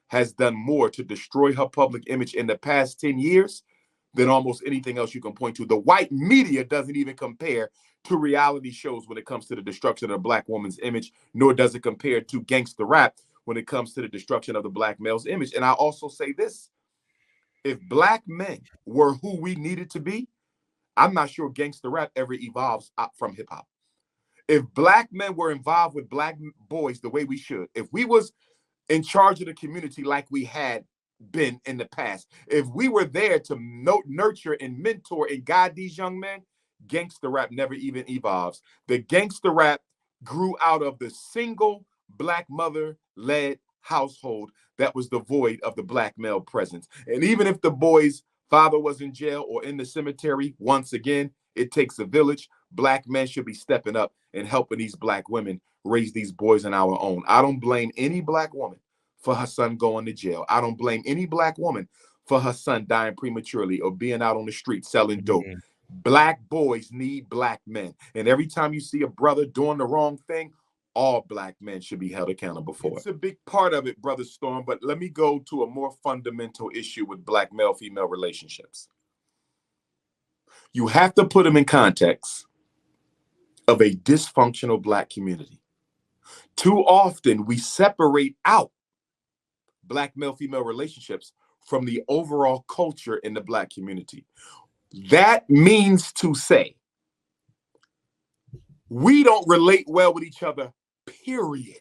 has done more to destroy her public image in the past 10 years than almost anything else you can point to. The white media doesn't even compare to reality shows when it comes to the destruction of the black woman's image, nor does it compare to gangster rap when it comes to the destruction of the black male's image. And I also say this, if black men were who we needed to be, I'm not sure gangster rap ever evolves out from hip hop. If black men were involved with black boys the way we should, if we was in charge of the community like we had been in the past, if we were there to nurture and mentor and guide these young men, gangster rap never even evolves. The gangster rap grew out of the single black mother-led household that was devoid of the black male presence. And even if the boy's father was in jail or in the cemetery, once again, it takes a village. Black men should be stepping up and helping these black women raise these boys on our own. I don't blame any black woman for her son going to jail. I don't blame any black woman for her son dying prematurely or being out on the street selling dope. Mm-hmm. Black boys need black men. And every time you see a brother doing the wrong thing, all black men should be held accountable for it. It's a big part of it, Brother Storm, but let me go to a more fundamental issue with black male-female relationships. You have to put them in context of a dysfunctional black community. Too often, we separate out black male-female relationships from the overall culture in the black community. That means to say, we don't relate well with each other, period.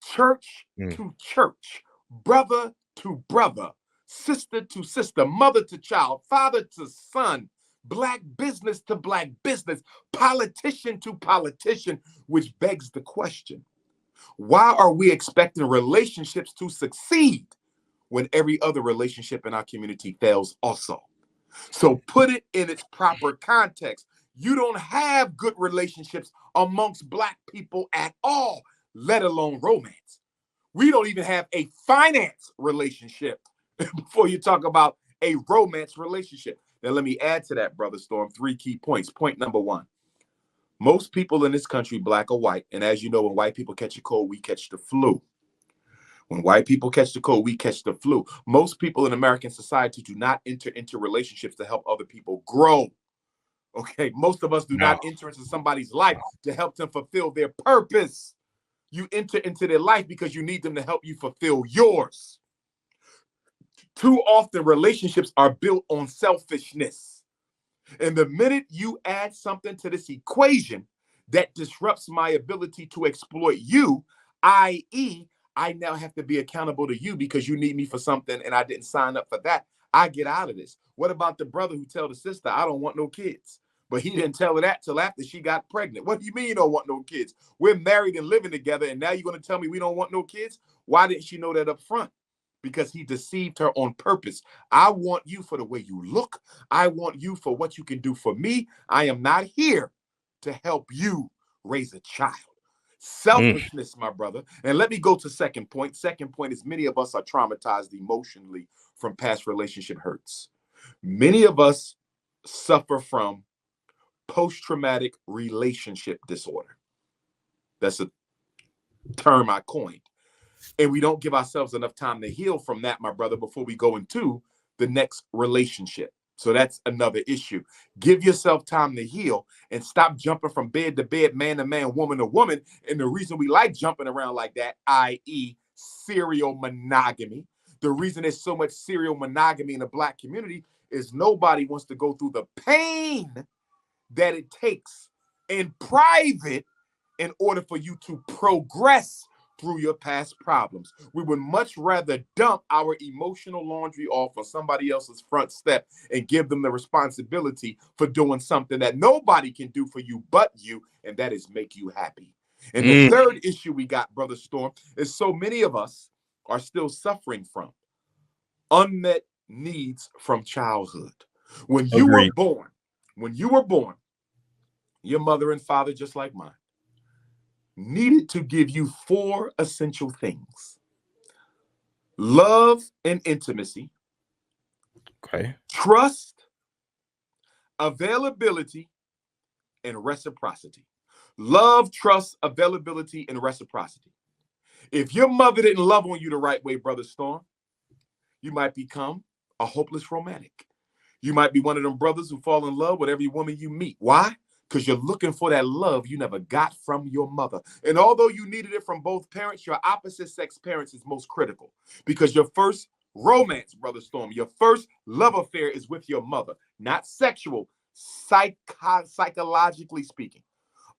Church to church, brother to brother, sister to sister, mother to child, father to son, black business to black business, politician to politician, which begs the question, why are we expecting relationships to succeed when every other relationship in our community fails also? So put it in its proper context. You don't have good relationships amongst black people at all, let alone romance. We don't even have a finance relationship before you talk about a romance relationship. Now, let me add to that, Brother Storm, 3 key points. Point number 1, most people in this country, black or white, and as you know, when white people catch a cold, we catch the flu. When white people catch the cold, we catch the flu. Most people in American society do not enter into relationships to help other people grow. Okay, most of us do not enter into somebody's life to help them fulfill their purpose. You enter into their life because you need them to help you fulfill yours. Too often, relationships are built on selfishness. And the minute you add something to this equation that disrupts my ability to exploit you, i.e., I now have to be accountable to you because you need me for something and I didn't sign up for that, I get out of this. What about the brother who tell the sister, I don't want no kids? But he didn't tell her that till after she got pregnant. What do you mean you don't want no kids? We're married and living together, and now you're going to tell me we don't want no kids? Why didn't she know that up front? Because he deceived her on purpose. I want you for the way you look. I want you for what you can do for me. I am not here to help you raise a child. Selfishness, my brother. And let me go to second point. Second point is many of us are traumatized emotionally from past relationship hurts. Many of us suffer from post-traumatic relationship disorder. That's a term I coined. And we don't give ourselves enough time to heal from that, my brother, before we go into the next relationship. So that's another issue. Give yourself time to heal and stop jumping from bed to bed, man to man, woman to woman. And the reason we like jumping around like that, i.e. serial monogamy, the reason there's so much serial monogamy in the black community is nobody wants to go through the pain that it takes in private in order for you to progress through your past problems. We would much rather dump our emotional laundry off on somebody else's front step and give them the responsibility for doing something that nobody can do for you but you, and that is make you happy. And the third issue we got, Brother Storm, is so many of us are still suffering from unmet needs from childhood. When you were born, your mother and father, just like mine, needed to give you 4 essential things: love and intimacy, Okay. trust, availability, and reciprocity. Love, trust, availability, and reciprocity. If your mother didn't love on you the right way, Brother Storm, you might become a hopeless romantic. You might be one of them brothers who fall in love with every woman you meet. Why? Because you're looking for that love you never got from your mother. And although you needed it from both parents, your opposite sex parents is most critical, because your first romance, Brother Storm, your first love affair is with your mother, not sexual, psychologically speaking.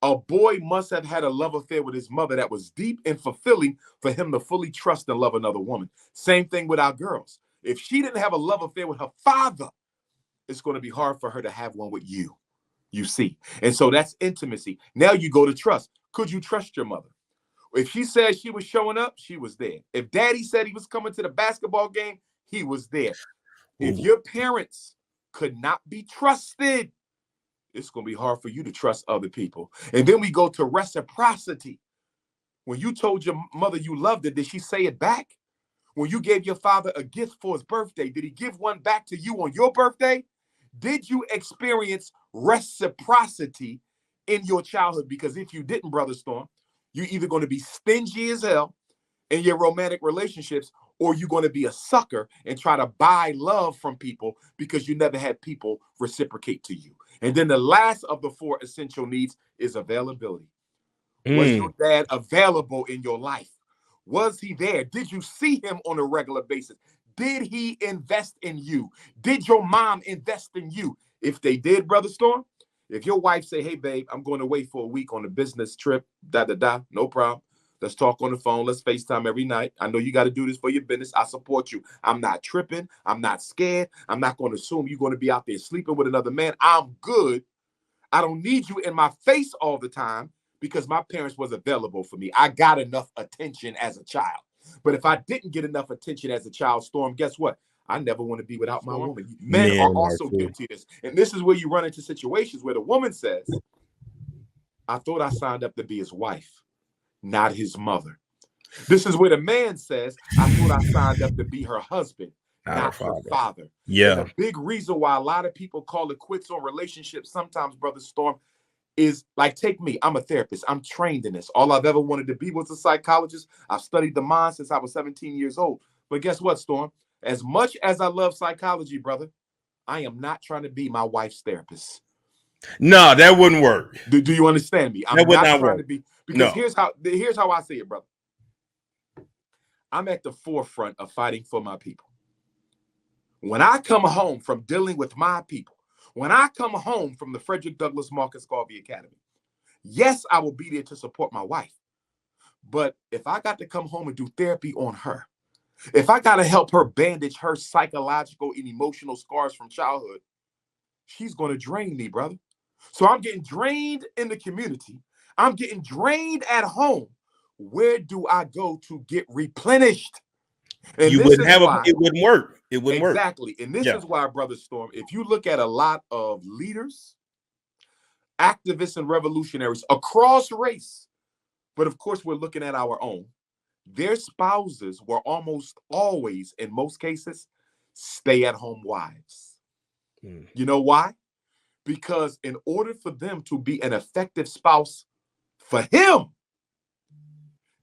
A boy must have had a love affair with his mother that was deep and fulfilling for him to fully trust and love another woman. Same thing with our girls. If she didn't have a love affair with her father, it's going to be hard for her to have one with you. You see. And so that's intimacy. Now you go to trust. Could you trust your mother? If she said she was showing up, she was there. If daddy said he was coming to the basketball game, he was there. If your parents could not be trusted, it's going to be hard for you to trust other people. And then we go to reciprocity. When you told your mother you loved her, did she say it back? When you gave your father a gift for his birthday, did he give one back to you on your birthday? Did you experience reciprocity in your childhood? Because if you didn't, Brother Storm, you're either going to be stingy as hell in your romantic relationships, or you're going to be a sucker and try to buy love from people because you never had people reciprocate to you. And then the last of the 4 essential needs is availability. Was your dad available in your life? Was he there? Did you see him on a regular basis? Did he invest in you? Did your mom invest in you? If they did, Brother Storm, if your wife say, hey, babe, I'm going away for a week on a business trip, no problem. Let's talk on the phone. Let's FaceTime every night. I know you got to do this for your business. I support you. I'm not tripping. I'm not scared. I'm not going to assume you're going to be out there sleeping with another man. I'm good. I don't need you in my face all the time because my parents was available for me. I got enough attention as a child. But if I didn't get enough attention as a child, Storm, guess what? I never want to be without my woman. Men are also guilty of this. And this is where you run into situations where the woman says, I thought I signed up to be his wife, not his mother. This is where the man says, I thought I signed up to be her husband, not her father. Yeah. And the big reason why a lot of people call it quits on relationships sometimes, Brother Storm, is like, take me. I'm a therapist. I'm trained in this. All I've ever wanted to be was a psychologist. I've studied the mind since I was 17 years old. But guess what, Storm? As much as I love psychology, brother, I am not trying to be my wife's therapist. No, that wouldn't work. Do you understand me? I'm not trying to be, because here's how I see it, brother. I'm at the forefront of fighting for my people. When I come home from dealing with my people, when I come home from the Frederick Douglass Marcus Garvey Academy, yes, I will be there to support my wife. But if I got to come home and do therapy on her, if I got to help her bandage her psychological and emotional scars from childhood, she's going to drain me, brother. So I'm getting drained in the community. I'm getting drained at home. Where do I go to get replenished? And you wouldn't have it wouldn't work. It wouldn't work. Exactly. And this is why, Brother Storm, if you look at a lot of leaders, activists, and revolutionaries across race, but of course we're looking at our own, their spouses were almost always, in most cases, stay-at-home wives. You know why? Because in order for them to be an effective spouse for him,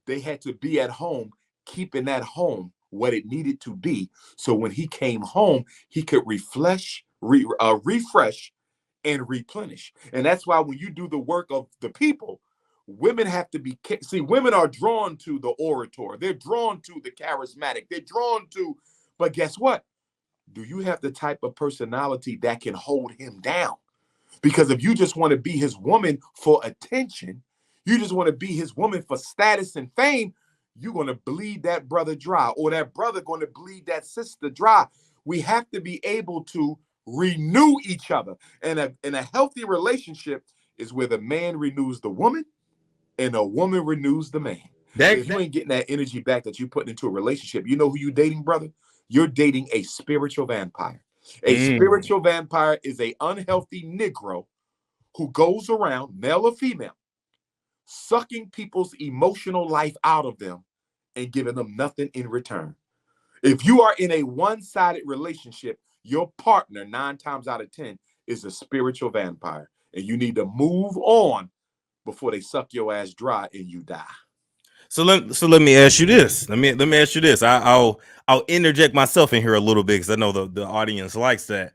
they had to be at home, keeping that home what it needed to be. So when he came home, he could refresh and replenish. And that's why when you do the work of the people, women have to be, see, women are drawn to the orator. They're drawn to the charismatic. They're drawn to, but guess what? Do you have the type of personality that can hold him down? Because if you just want to be his woman for attention, you just want to be his woman for status and fame, you're going to bleed that brother dry, or that brother going to bleed that sister dry. We have to be able to renew each other. And in a healthy relationship is where the man renews the woman and a woman renews the man. If you ain't getting that energy back that you put into a relationship, you know who you dating, brother? You're dating a spiritual vampire. A spiritual vampire is a unhealthy Negro who goes around, male or female, sucking people's emotional life out of them and giving them nothing in return. If you are in a one-sided relationship, your partner 9 times out of 10 is a spiritual vampire, and you need to move on before they suck your ass dry and you die. So let me ask you this. Let me ask you this. I'll interject myself in here a little bit because I know the audience likes that.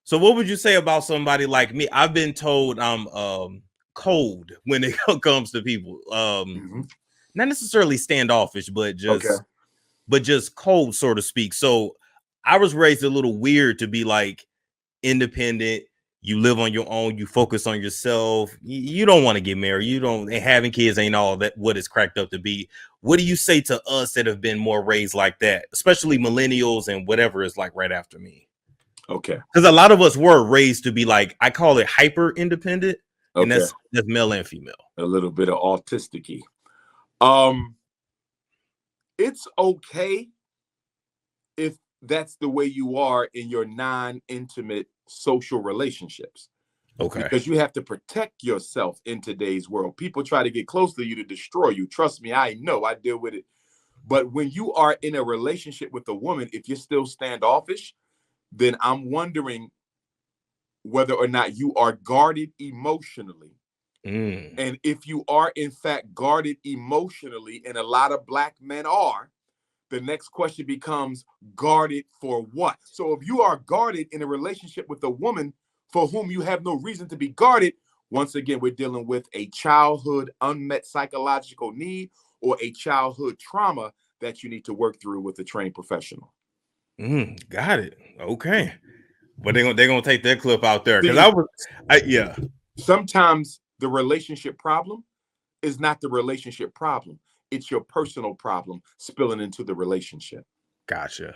So what would you say about somebody like me? I've been told I'm cold when it comes to people. Not necessarily standoffish, but just cold, so to speak. So I was raised a little weird to be like independent. You live on your own. You focus on yourself. You don't want to get married. You don't. And having kids ain't all that what it's cracked up to be. What do you say to us that have been more raised like that, especially millennials and whatever is like right after me? Okay. Because a lot of us were raised to be like, I call it hyper independent, and that's male and female. A little bit of autistic-y. It's okay if that's the way you are in your non-intimate social relationships. Okay. Because you have to protect yourself in today's world. People try to get close to you to destroy you. Trust me, I know. I deal with it. But when you are in a relationship with a woman, if you're still standoffish, then I'm wondering whether or not you are guarded emotionally. And if you are, in fact, guarded emotionally, and a lot of Black men are, the next question becomes, guarded for what? So if you are guarded in a relationship with a woman for whom you have no reason to be guarded, once again, we're dealing with a childhood unmet psychological need or a childhood trauma that you need to work through with a trained professional. Got it. Okay. But they're gonna take that clip out there because sometimes the relationship problem is not the relationship problem. It's your personal problem spilling into the relationship. Gotcha.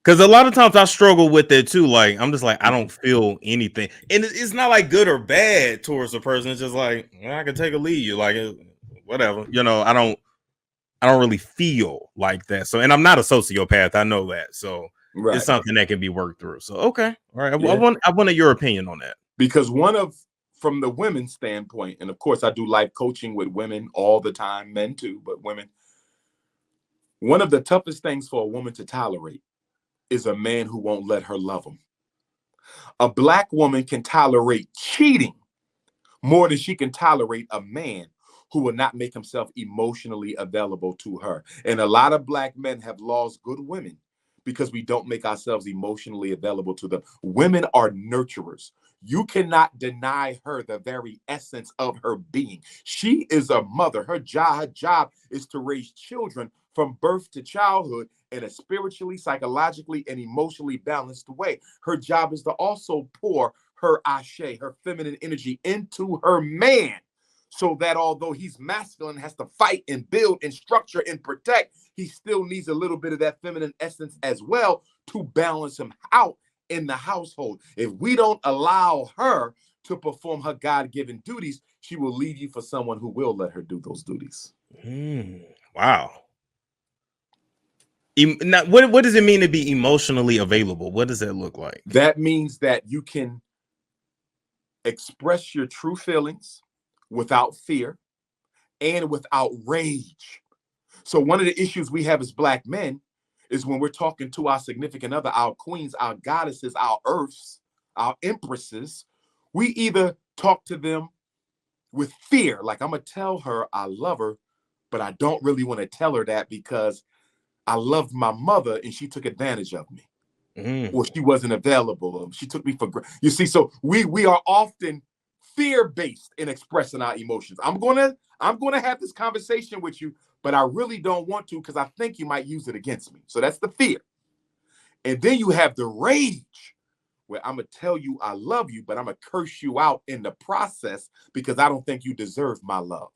Because a lot of times I struggle with it too. Like, I'm just like, I don't feel anything. And it's not like good or bad towards a person. It's just like, I can take or leave you. Like, whatever. You know, I don't really feel like that. So, and I'm not a sociopath. I know that. So it's something that can be worked through. So, okay. All right. I wanted your opinion on that. Because from the women's standpoint, and of course I do life coaching with women all the time, men too, but women, one of the toughest things for a woman to tolerate is a man who won't let her love him. A Black woman can tolerate cheating more than she can tolerate a man who will not make himself emotionally available to her. And a lot of Black men have lost good women because we don't make ourselves emotionally available to them. Women are nurturers. You cannot deny her the very essence of her being. She is a mother. Her job is to raise children from birth to childhood in a spiritually, psychologically, and emotionally balanced way. Her job is to also pour her ashe, her feminine energy, into her man, so that although he's masculine, has to fight and build and structure and protect, he still needs a little bit of that feminine essence as well to balance him out in the household. If we don't allow her to perform her God-given duties, she will leave you for someone who will let her do those duties. Wow. Now, what does it mean to be emotionally available? What does that look like? That means that you can express your true feelings without fear and without rage. So one of the issues we have as Black men is when we're talking to our significant other, our queens, our goddesses, our earths, our empresses, we either talk to them with fear, like I'm gonna tell her I love her, but I don't really want to tell her that because I loved my mother and she took advantage of me, or she wasn't available. She took me for granted. You see, so we are often fear-based in expressing our emotions. I'm gonna have this conversation with you, but I really don't want to because I think you might use it against me. So that's the fear. And then you have the rage, where I'm gonna tell you I love you, but I'm gonna curse you out in the process because I don't think you deserve my love.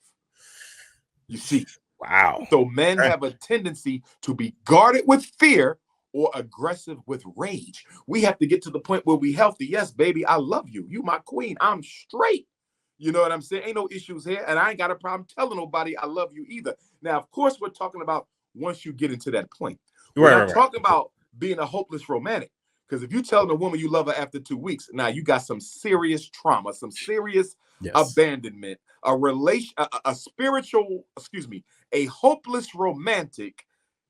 You see. Wow. So men Okay. have a tendency to be guarded with fear or aggressive with rage. We have to get to the point where we healthy. Yes, baby, I love you. You my queen. I'm straight. You know what I'm saying? Ain't no issues here. And I ain't got a problem telling nobody I love you either. Now, of course, we're talking about once you get into that point. We're not talking about being a hopeless romantic. Because if you telling a woman you love her after 2 weeks, now you got some serious trauma, some serious abandonment, a spiritual, a hopeless romantic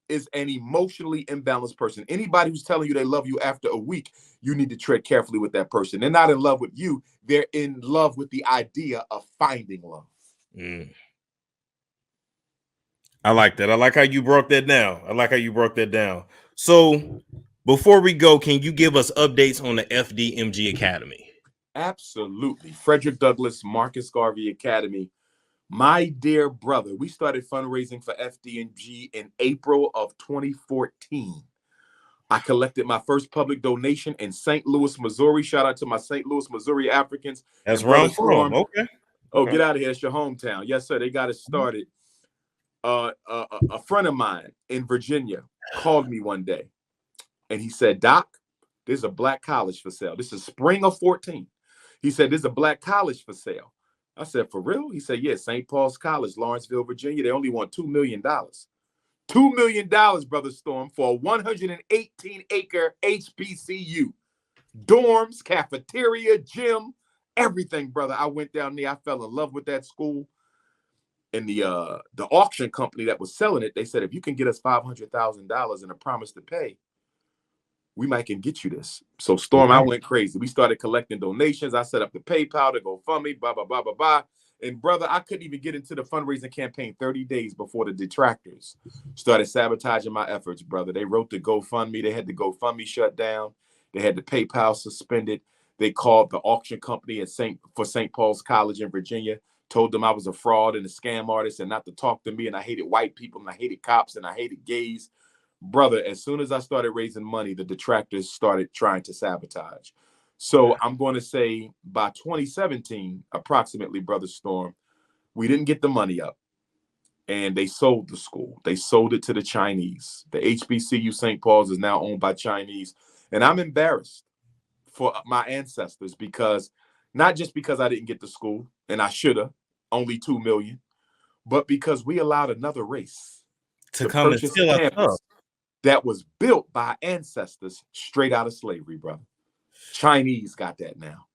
is an emotionally imbalanced person. Anybody who's telling you they love you after a week, you need to tread carefully with that person. They're not in love with you. They're in love with the idea of finding love. I like that. I like how you broke that down. So before we go, can you give us updates on the FDMG Academy? Absolutely. Frederick Douglass Marcus Garvey Academy. My dear brother, we started fundraising for FDMG in April of 2014. I collected my first public donation in St. Louis, Missouri. Shout out to my St. Louis, Missouri Africans. That's where I'm from. Okay. Oh, get out of here. It's your hometown. Yes, sir. They got it started. A friend of mine in Virginia called me one day and he said, Doc, there's a black college for sale. This is spring of 14. He said, there's a black college for sale. I said, for real? He said, yeah, St. Paul's College, Lawrenceville, Virginia. They only want $2 million. $2 million, Brother Storm, for a 118-acre HBCU. Dorms, cafeteria, gym, everything, brother. I went down there. I fell in love with that school. And the auction company that was selling it, they said, if you can get us $500,000 and a promise to pay, we might can get you this. So Storm, I went crazy. We started collecting donations. I set up the PayPal to GoFundMe, blah, blah, blah, blah, blah. And brother, I couldn't even get into the fundraising campaign 30 days before the detractors started sabotaging my efforts, brother. They wrote the GoFundMe. They had the GoFundMe shut down. They had the PayPal suspended. They called the auction company at St. Paul's College in Virginia, told them I was a fraud and a scam artist and not to talk to me. And I hated white people and I hated cops and I hated gays. Brother, as soon as I started raising money, the detractors started trying to sabotage. So I'm going to say by 2017, approximately, Brother Storm, we didn't get the money up and they sold the school. They sold it to the Chinese. The HBCU St. Paul's is now owned by Chinese. And I'm embarrassed for my ancestors because not just because I didn't get the school and I should have, only 2 million, but because we allowed another race to come and steal our stuff that was built by ancestors straight out of slavery, brother. Chinese got that now.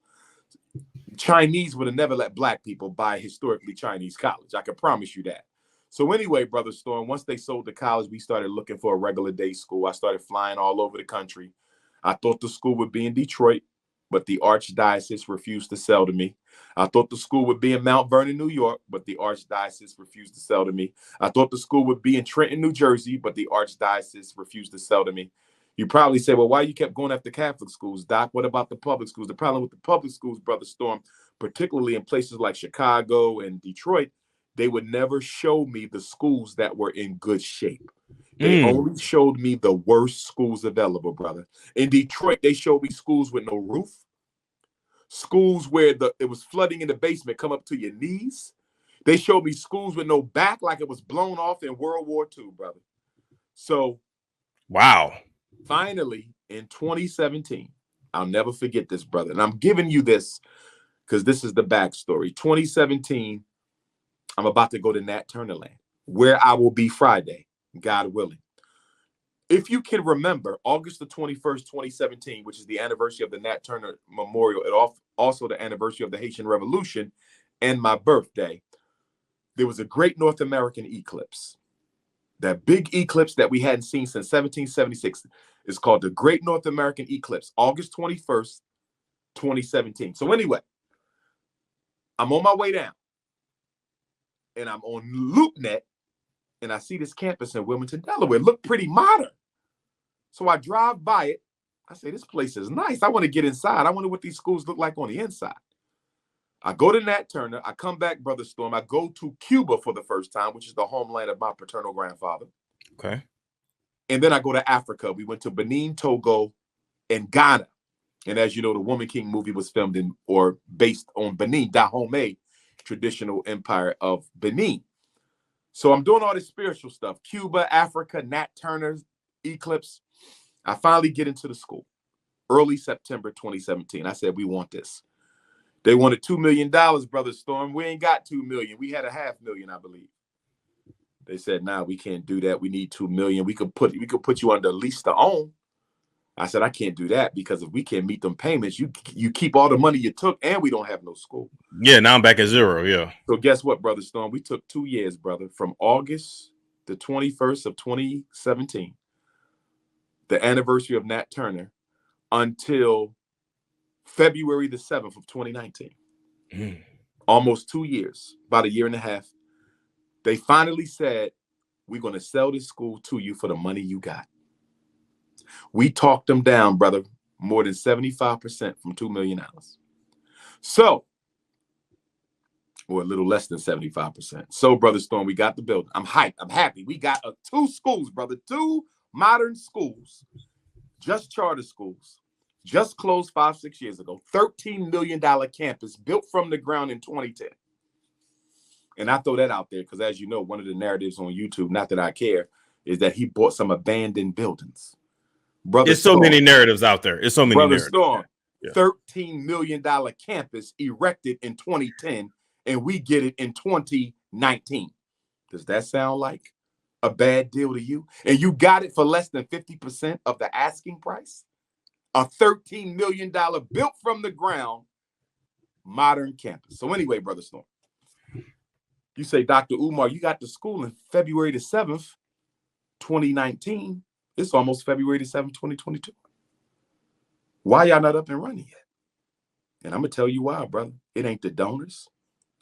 Chinese would have never let black people buy historically Chinese college. I can promise you that. So anyway, Brother Storm, once they sold the college, we started looking for a regular day school. I started flying all over the country. I thought the school would be in Detroit, but the Archdiocese refused to sell to me. I thought the school would be in Mount Vernon, New York, but the Archdiocese refused to sell to me. I thought the school would be in Trenton, New Jersey, but the Archdiocese refused to sell to me. You probably say, well, why you kept going after Catholic schools, Doc? What about the public schools? The problem with the public schools, Brother Storm, particularly in places like Chicago and Detroit, they would never show me the schools that were in good shape. They only showed me the worst schools available, brother. In Detroit, they showed me schools with no roof, schools where it was flooding in the basement, come up to your knees. They showed me schools with no back, like it was blown off in World War II, brother. So, wow. Finally, in 2017, I'll never forget this, brother. And I'm giving you this because this is the backstory. 2017, I'm about to go to Nat Turner Land, where I will be Friday, God willing. If you can remember, August the 21st, 2017, which is the anniversary of the Nat Turner Memorial, and also the anniversary of the Haitian Revolution, and my birthday, there was a great North American eclipse. That big eclipse that we hadn't seen since 1776 is called the Great North American Eclipse, August 21st, 2017. So anyway, I'm on my way down, and I'm on LoopNet, and I see this campus in Wilmington, Delaware. It looked pretty modern. So I drive by it. I say, this place is nice. I want to get inside. I wonder what these schools look like on the inside. I go to Nat Turner. I come back, Brother Storm. I go to Cuba for the first time, which is the homeland of my paternal grandfather. Okay. And then I go to Africa. We went to Benin, Togo, and Ghana. And as you know, the Woman King movie was filmed in or based on Benin, Dahomey, traditional empire of Benin. So I'm doing all this spiritual stuff. Cuba, Africa, Nat Turner, Eclipse. I finally get into the school. Early September 2017. I said, we want this. They wanted $2 million, Brother Storm. We ain't got $2 million. We had $500,000, I believe. They said, nah, we can't do that. We need $2 million. We could put you under lease to own. I said, I can't do that because if we can't meet them payments, you keep all the money you took and we don't have no school. Yeah, now I'm back at zero. Yeah. So guess what, Brother Storm? We took 2 years, brother, from August the 21st of 2017, the anniversary of Nat Turner, until February the 7th of 2019. Almost 2 years, about a year and a half. They finally said, we're going to sell this school to you for the money you got. We talked them down, brother, more than 75% from $2 million. So, or a little less than 75%. So, Brother Storm, we got the building. I'm hyped. I'm happy. We got 2 schools, brother, 2 modern schools, just charter schools, just closed 5-6 years ago. $13 million campus built from the ground in 2010. And I throw that out there because, as you know, one of the narratives on YouTube, not that I care, is that he bought some abandoned buildings. Brother There's so many narratives out there. It's so many Brother narratives. Storm, Yeah. $13 million campus erected in 2010, and we get it in 2019. Does that sound like a bad deal to you? And you got it for less than 50% of the asking price? A $13 million built from the ground modern campus. So anyway, Brother Storm, you say, Dr. Umar, you got to school in February the 7th, 2019. It's almost February the 7th, 2022. Why y'all not up and running yet? And I'm going to tell you why, brother. It ain't the donors.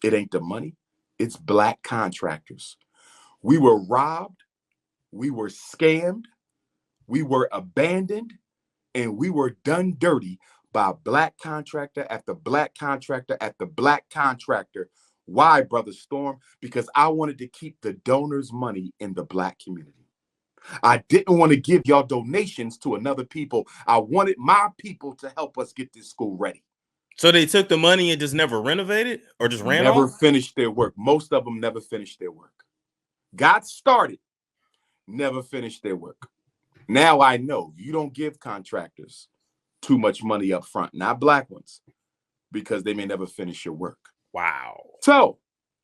It ain't the money. It's black contractors. We were robbed. We were scammed. We were abandoned. And we were done dirty by black contractor after black contractor after black contractor. Why, Brother Storm? Because I wanted to keep the donors' money in the black community. I didn't want to give y'all donations to another people. I wanted my people to help us get this school ready. So they took the money and just never renovated or just ran Never off? finished their work. Most of them never finished their work. Got started, never finished their work. Now I know you don't give contractors too much money up front, not black ones, because they may never finish your work. Wow. So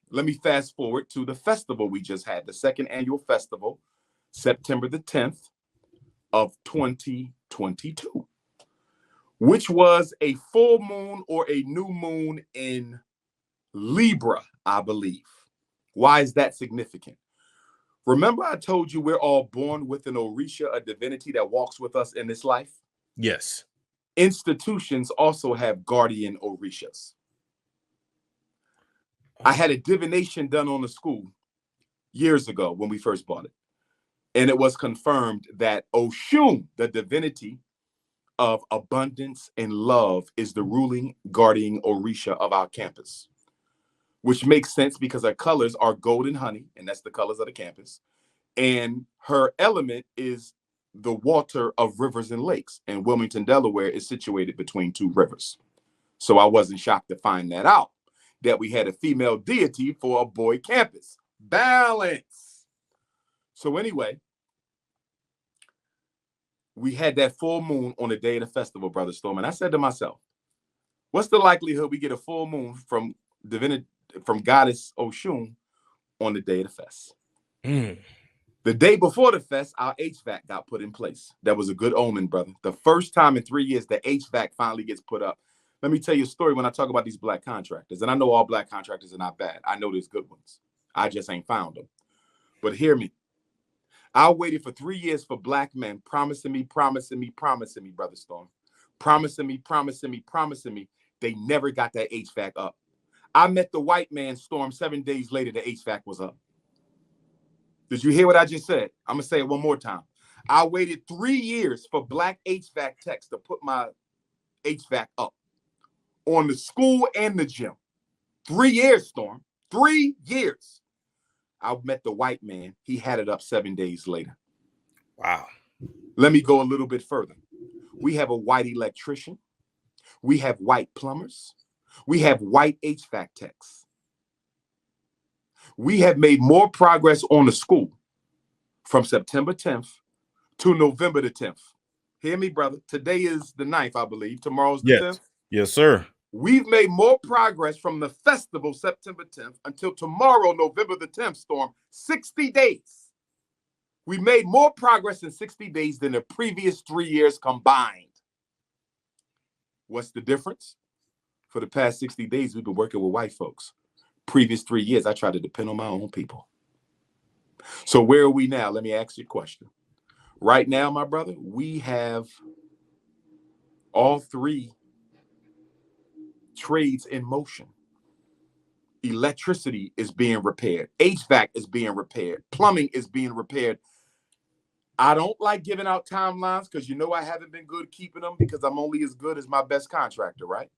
let me fast forward to the festival we just had, the second annual festival, September the 10th of 2022, which was a full moon or a new moon in Libra, I believe. Why is that significant? Remember I told you we're all born with an Orisha, a divinity that walks with us in this life? Yes. Institutions also have guardian Orishas. I had a divination done on the school years ago when we first bought it. And it was confirmed that Oshun, the divinity of abundance and love, is the ruling guardian Orisha of our campus, which makes sense because her colors are gold and honey, and that's the colors of the campus. And her element is the water of rivers and lakes. And Wilmington, Delaware is situated between 2 rivers. So I wasn't shocked to find that out, that we had a female deity for a boy campus. Balance. So anyway, we had that full moon on the day of the festival, Brother Storm. And I said to myself, what's the likelihood we get a full moon from Goddess Oshun on the day of the fest? The day before the fest, our HVAC got put in place. That was a good omen, brother. The first time in 3 years, the HVAC finally gets put up. Let me tell you a story when I talk about these black contractors. And I know all black contractors are not bad. I know there's good ones. I just ain't found them. But hear me. I waited for 3 years for black men promising me, Brother Storm. Promising me. They never got that HVAC up. I met the white man, Storm, 7 days later, the HVAC was up. Did you hear what I just said? I'm going to say it one more time. I waited 3 years for black HVAC techs to put my HVAC up on the school and the gym. 3 years, Storm. 3 years. I met the white man. He had it up 7 days later. Wow. Let me go a little bit further. We have a white electrician. We have white plumbers. We have white HVAC techs. We have made more progress on the school from September 10th to November the 10th. Hear me, brother. Today is the 9th, I believe. Tomorrow's the 10th. Yes, sir. We've made more progress from the festival, September 10th, until tomorrow, November the 10th, Storm. 60 days. We made more progress in 60 days than the previous 3 years combined. What's the difference? For the past 60 days, we've been working with white folks. Previous 3 years, I tried to depend on my own people. So where are we now? Let me ask you a question. Right now, my brother, we have all 3 trades in motion. Electricity is being repaired. HVAC is being repaired. Plumbing is being repaired. I don't like giving out timelines because you know I haven't been good keeping them because I'm only as good as my best contractor, right?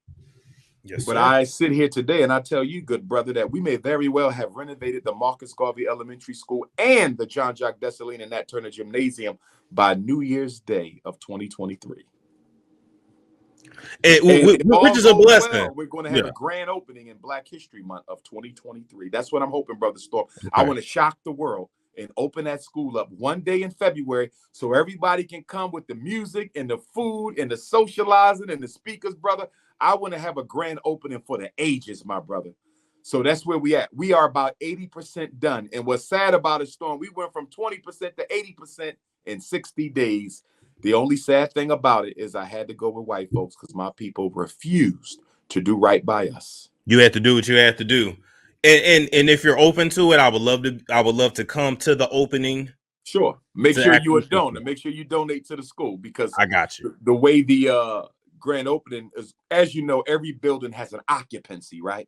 Yes, But sir. I sit here today and I tell you, good brother, that we may very well have renovated the Marcus Garvey Elementary School and the John Jacques Dessalines and Nat Turner Gymnasium by New Year's Day of 2023. Which is a blessing. Well, we're going to have a grand opening in Black History Month of 2023. That's what I'm hoping, Brother Storm. Okay. I want to shock the world and open that school up one day in February so everybody can come with the music and the food and the socializing and the speakers, brother. I want to have a grand opening for the ages, my brother. So that's where we at. We are about 80% done. And what's sad about it, Storm, we went from 20% to 80% in 60 days. The only sad thing about it is I had to go with white folks because my people refused to do right by us. You had to do what you had to do. And if you're open to it, I would love to come to the opening. Sure. Make sure you're a donor. Make sure you donate to the school because I got you. The way the grand opening is, as you know, every building has an occupancy, right?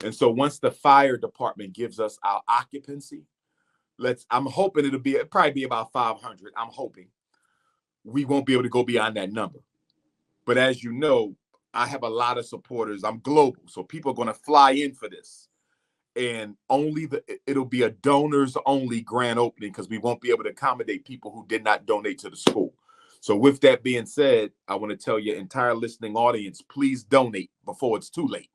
And so once the fire department gives us our occupancy, I'm hoping it'll probably be about 500. I'm hoping we won't be able to go beyond that number. But as you know, I have a lot of supporters. I'm global. So people are going to fly in for this. And it'll be a donors only grand opening because we won't be able to accommodate people who did not donate to the school. So with that being said, I want to tell your entire listening audience, please donate before it's too late.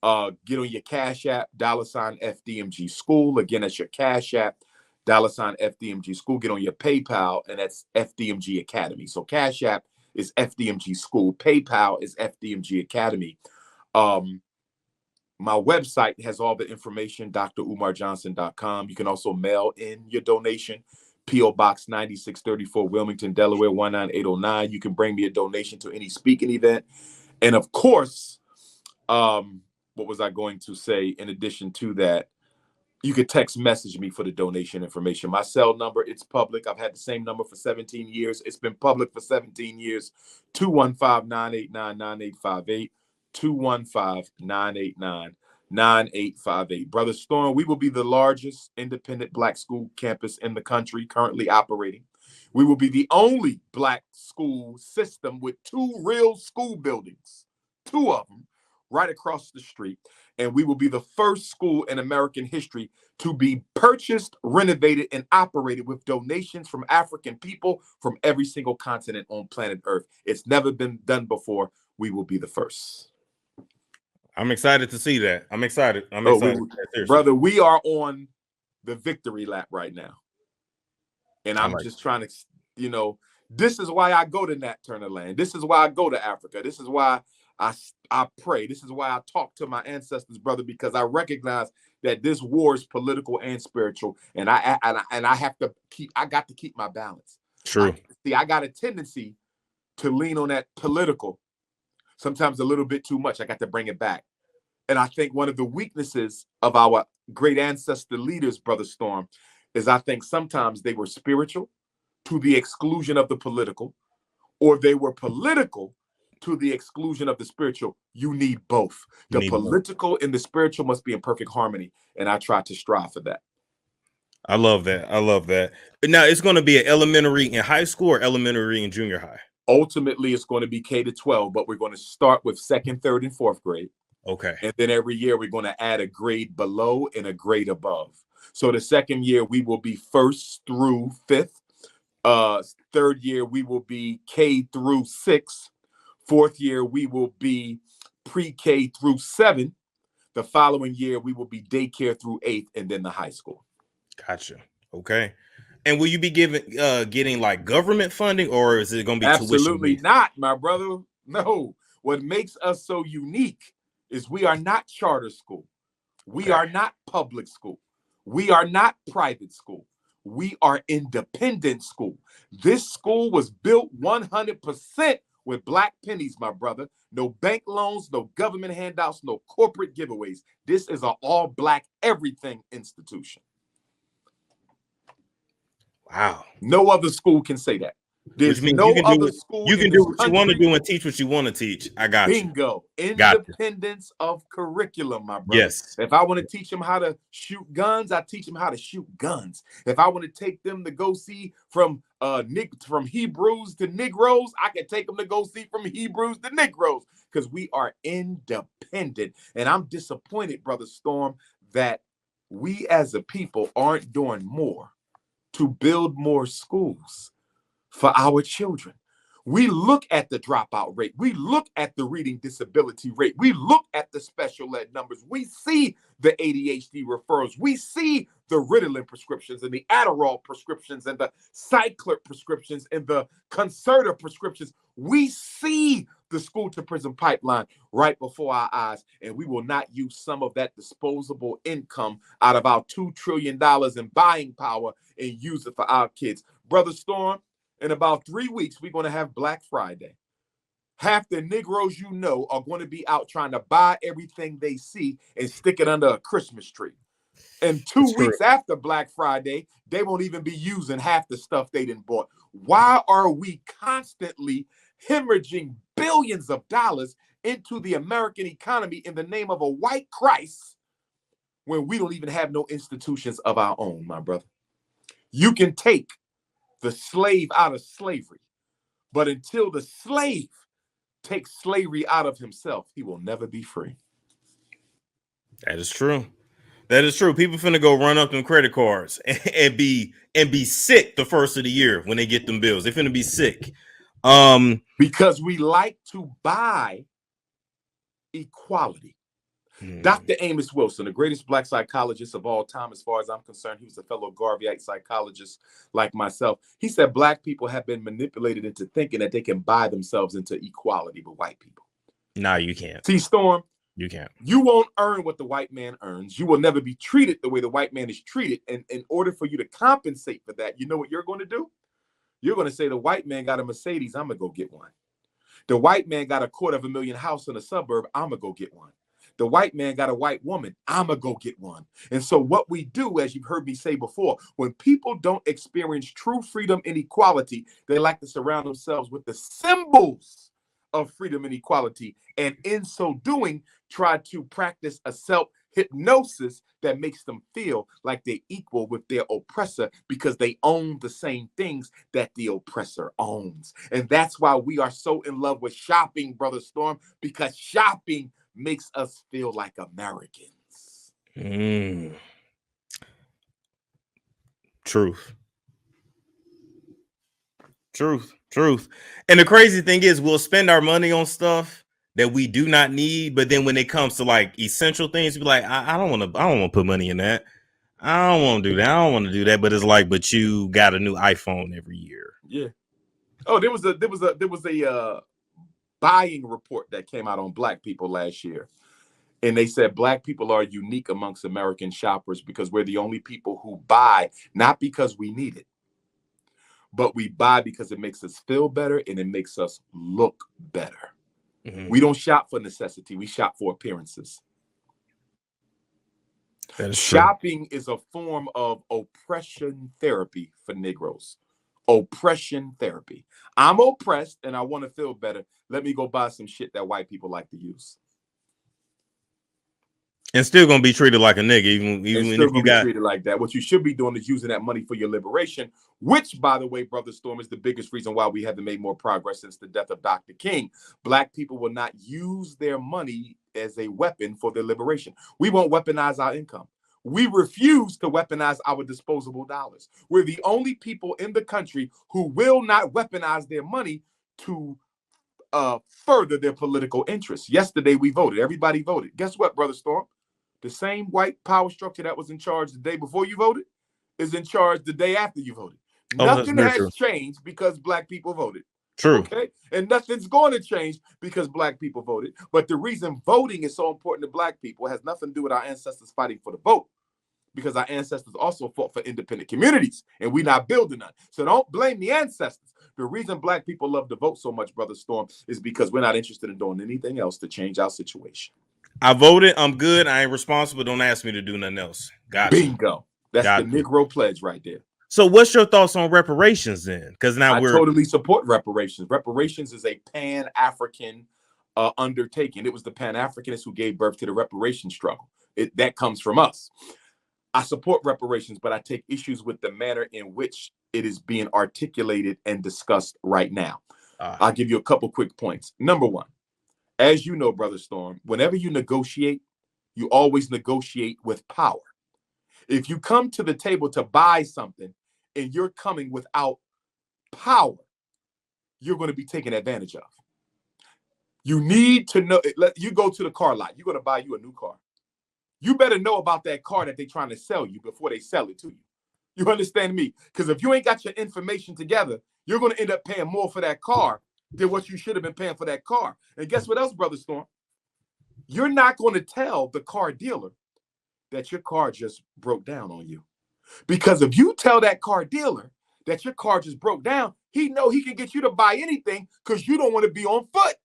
Get on your Cash App, $FDMG School. Again, that's your Cash App, $FDMG School. Get on your PayPal, and that's FDMG Academy. So Cash App is FDMG School. PayPal is FDMG Academy. My website has all the information, drumarjohnson.com. You can also mail in your donation. P.O. Box 9634, Wilmington, Delaware, 19809. You can bring me a donation to any speaking event. And of course, what was I going to say? In addition to that, you could text message me for the donation information. My cell number, it's public. I've had the same number for 17 years. It's been public for 17 years. 215-989-9858. 215-989-9858. Brother Storm, we will be the largest independent Black school campus in the country currently operating. We will be the only Black school system with 2 real school buildings, 2 of them, right across the street. And we will be the first school in American history to be purchased, renovated, and operated with donations from African people from every single continent on planet Earth. It's never been done before. We will be the first. I'm excited to see that. I'm excited. Brother, we are on the victory lap right now. And I'm just trying to, this is why I go to Nat Turner Land. This is why I go to Africa. This is why I pray. This is why I talk to my ancestors, brother, because I recognize that this war is political and spiritual. And I got to keep my balance. True. I got a tendency to lean on that political, sometimes a little bit too much. I got to bring it back. And I think one of the weaknesses of our great ancestor leaders, Brother Storm, is I think sometimes they were spiritual to the exclusion of the political, or they were political to the exclusion of the spiritual. You need both. The political and the spiritual must be in perfect harmony. And I try to strive for that. I love that. Now, it's going to be an elementary in high school or elementary in junior high? Ultimately, it's going to be K-12, but we're going to start with 2nd, 3rd, and 4th grade. Okay. And then every year we're going to add a grade below and a grade above. So the 2nd year we will be 1st through 5th. 3rd year we will be K through 6. 4th year we will be pre-K through 7. The following year, we will be daycare through 8th and then the high school. Gotcha. Okay. And will you be getting like government funding, or is it going to be Absolutely tuition? not, my brother. No. What makes us so unique is we are not charter school. We are not public school. We are not private school. We are independent school. This school was built 100% with black pennies, my brother. No bank loans, no government handouts, no corporate giveaways. This is an all black everything institution. Wow. No other school can say that. There's no other school. You can do what you want to do and teach what you want to teach. I got you. Bingo. Independence of curriculum, my brother. Yes. If I want to teach them how to shoot guns, I teach them how to shoot guns. If I want to take them to go see from Hebrews to Negroes, I can take them to go see from Hebrews to Negroes, because we are independent. And I'm disappointed, Brother Storm, that we as a people aren't doing more to build more schools for our children. We look at the dropout rate. We look at the reading disability rate. We look at the special ed numbers. We see the ADHD referrals. We see the Ritalin prescriptions and the Adderall prescriptions and the Cyclip prescriptions and the Concerta prescriptions. We see the school to prison pipeline right before our eyes, and we will not use some of that disposable income out of our $2 trillion in buying power and use it for our kids. Brother Storm, in about 3 weeks, we're going to have Black Friday. Half the Negroes you know are going to be out trying to buy everything they see and stick it under a Christmas tree. And 2 weeks after Black Friday, they won't even be using half the stuff they didn't bought. Why are we constantly hemorrhaging billions of dollars into the American economy in the name of a white Christ when we don't even have no institutions of our own, my brother? You can take the slave out of slavery, but until the slave takes slavery out of himself, he will never be free. That is true. That is true. People finna go run up them credit cards and be sick the first of the year when they get them bills. They finna be sick. Because we like to buy equality. Dr. Amos Wilson, the greatest black psychologist of all time, as far as I'm concerned, he was a fellow Garveyite psychologist like myself. He said black people have been manipulated into thinking that they can buy themselves into equality with white people. No, you can't. See, Storm, you can't. You won't earn what the white man earns. You will never be treated the way the white man is treated. And in order for you to compensate for that, you know what you're going to do? You're going to say the white man got a Mercedes, I'm going to go get one. The white man got a $250,000 house in a suburb, I'm going to go get one. The white man got a white woman, I'm going to go get one. And so what we do, as you've heard me say before, when people don't experience true freedom and equality, they like to surround themselves with the symbols of freedom and equality. And in so doing, try to practice a self-hypnosis that makes them feel like they're equal with their oppressor because they own the same things that the oppressor owns. And that's why we are so in love with shopping, Brother Storm, because shopping makes us feel like Americans. Truth. And the crazy thing is we'll spend our money on stuff that we do not need, but then when it comes to like essential things, be like, I don't want to put money in that. I don't want to do that. But it's like, but you got a new iPhone every year. Yeah. Oh, there was a buying report that came out on black people last year. And they said black people are unique amongst American shoppers because we're the only people who buy, not because we need it, but we buy because it makes us feel better and it makes us look better. We don't shop for necessity. We shop for appearances. That is Shopping is a form of oppression therapy for Negroes. Oppression therapy. I'm oppressed and I want to feel better. Let me go buy some shit that white people like to use. And still gonna be treated like a nigga, even if you got treated like that. What you should be doing is using that money for your liberation, which, by the way, Brother Storm, is the biggest reason why we haven't made more progress since the death of Dr. King. Black people will not use their money as a weapon for their liberation. We won't weaponize our income. We refuse to weaponize our disposable dollars. We're the only people in the country who will not weaponize their money to further their political interests. Yesterday, we voted. Everybody voted. Guess what, Brother Storm? The same white power structure that was in charge the day before you voted is in charge the day after you voted. Oh, that's Nothing very has true. changed because black people voted. True. Okay. And nothing's going to change because black people voted. But the reason voting is so important to black people has nothing to do with our ancestors fighting for the vote, because our ancestors also fought for independent communities and we're not building none. So don't blame the ancestors. The reason black people love to vote so much, Brother Storm, is because we're not interested in doing anything else to change our situation. I voted. I'm good. I ain't responsible. Don't ask me to do nothing else. Gotcha. Bingo. That's the Negro pledge right there. So what's your thoughts on reparations then? Because now I totally support reparations. Reparations is a Pan-African undertaking. It was the Pan-Africanists who gave birth to the reparation struggle. That comes from us. I support reparations, but I take issues with the manner in which it is being articulated and discussed right now. I'll give you a couple quick points. Number one, as you know, Brother Storm, whenever you negotiate, you always negotiate with power. If you come to the table to buy something and you're coming without power, you're going to be taken advantage of. You need to know, you go to the car lot, you're going to buy you a new car. You better know about that car that they're trying to sell you before they sell it to you. You understand me? Because if you ain't got your information together, you're going to end up paying more for that car than what you should have been paying for that car. And guess what else, Brother Storm? You're not going to tell the car dealer that your car just broke down on you. Because if you tell that car dealer that your car just broke down, he know he can get you to buy anything because you don't want to be on foot.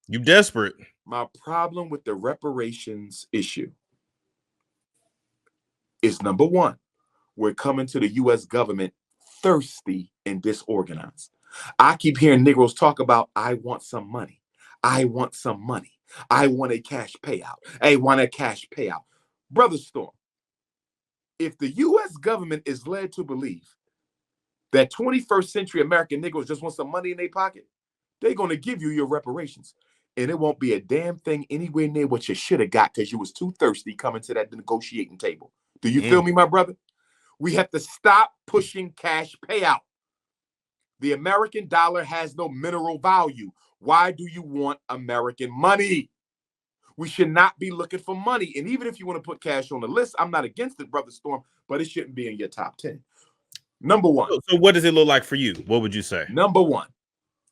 You desperate. My problem with the reparations issue is, number one, we're coming to the U.S. government thirsty and disorganized. I keep hearing Negroes talk about, I want some money. I want some money. I want a cash payout. I want a cash payout. Brother Storm, if the U.S. government is led to believe that 21st century American Negroes just want some money in their pocket, they're going to give you your reparations. And it won't be a damn thing anywhere near what you should have got because you was too thirsty coming to that negotiating table. Do you feel me, my brother? We have to stop pushing cash payout. The American dollar has no mineral value. Why do you want American money? We should not be looking for money. And even if you want to put cash on the list, I'm not against it, Brother Storm, but it shouldn't be in your top 10. Number one. So what does it look like for you? What would you say? Number one,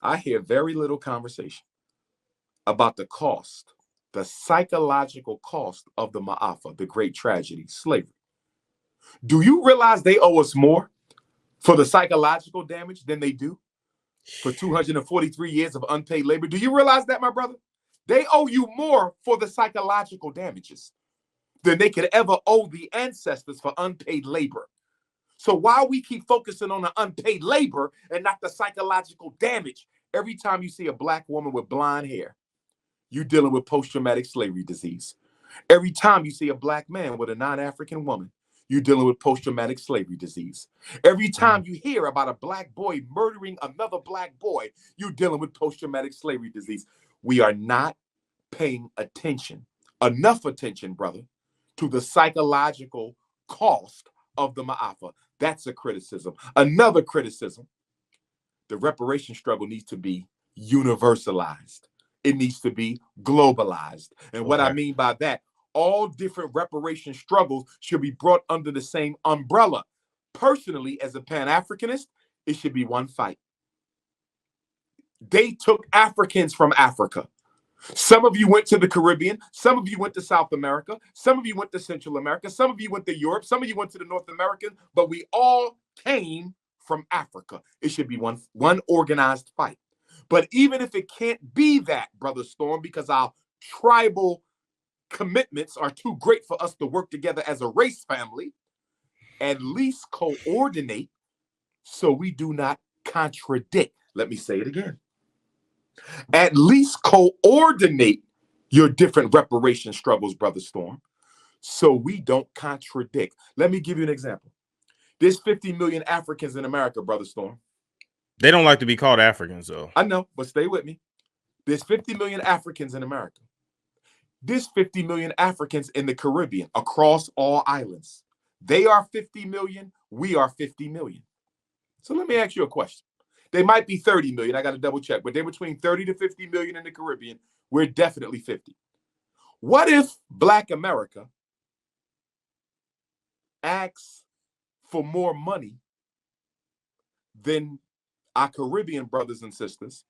I hear very little conversation about the cost, the psychological cost of the Ma'afa, the great tragedy, slavery. Do you realize they owe us more for the psychological damage than they do for 243 years of unpaid labor? Do you realize that, my brother? They owe you more for the psychological damages than they could ever owe the ancestors for unpaid labor. So while we keep focusing on the unpaid labor and not the psychological damage, every time you see a black woman with blonde hair, you're dealing with post-traumatic slavery disease. Every time you see a black man with a non-African woman, you're dealing with post-traumatic slavery disease. Every time you hear about a black boy murdering another black boy, you're dealing with post-traumatic slavery disease. We are not paying attention, enough attention, brother, to the psychological cost of the Ma'afa. That's a criticism. Another criticism, the reparation struggle needs to be universalized. It needs to be globalized. And what I mean by that, all different reparation struggles should be brought under the same umbrella. Personally, as a Pan-Africanist, it should be one fight. They took Africans from Africa. Some of you went to the Caribbean. Some of you went to South America. Some of you went to Central America. Some of you went to Europe. Some of you went to the North American. But we all came from Africa. It should be one organized fight. But even if it can't be that, Brother Storm, because our tribal commitments are too great for us to work together as a race family, at least coordinate so we do not contradict. Let me say it again. At least coordinate your different reparation struggles, Brother Storm, so we don't contradict. Let me give you an example. There's 50 million Africans in America, Brother Storm. They don't like to be called Africans, though. I know, but stay with me. There's 50 million Africans in America. There's 50 million Africans in the Caribbean across all islands. They are 50 million. We are 50 million. So let me ask you a question. They might be 30 million. I got to double check, but they're between 30 to 50 million in the Caribbean. We're definitely 50. What if Black America asks for more money than our Caribbean brothers and sisters,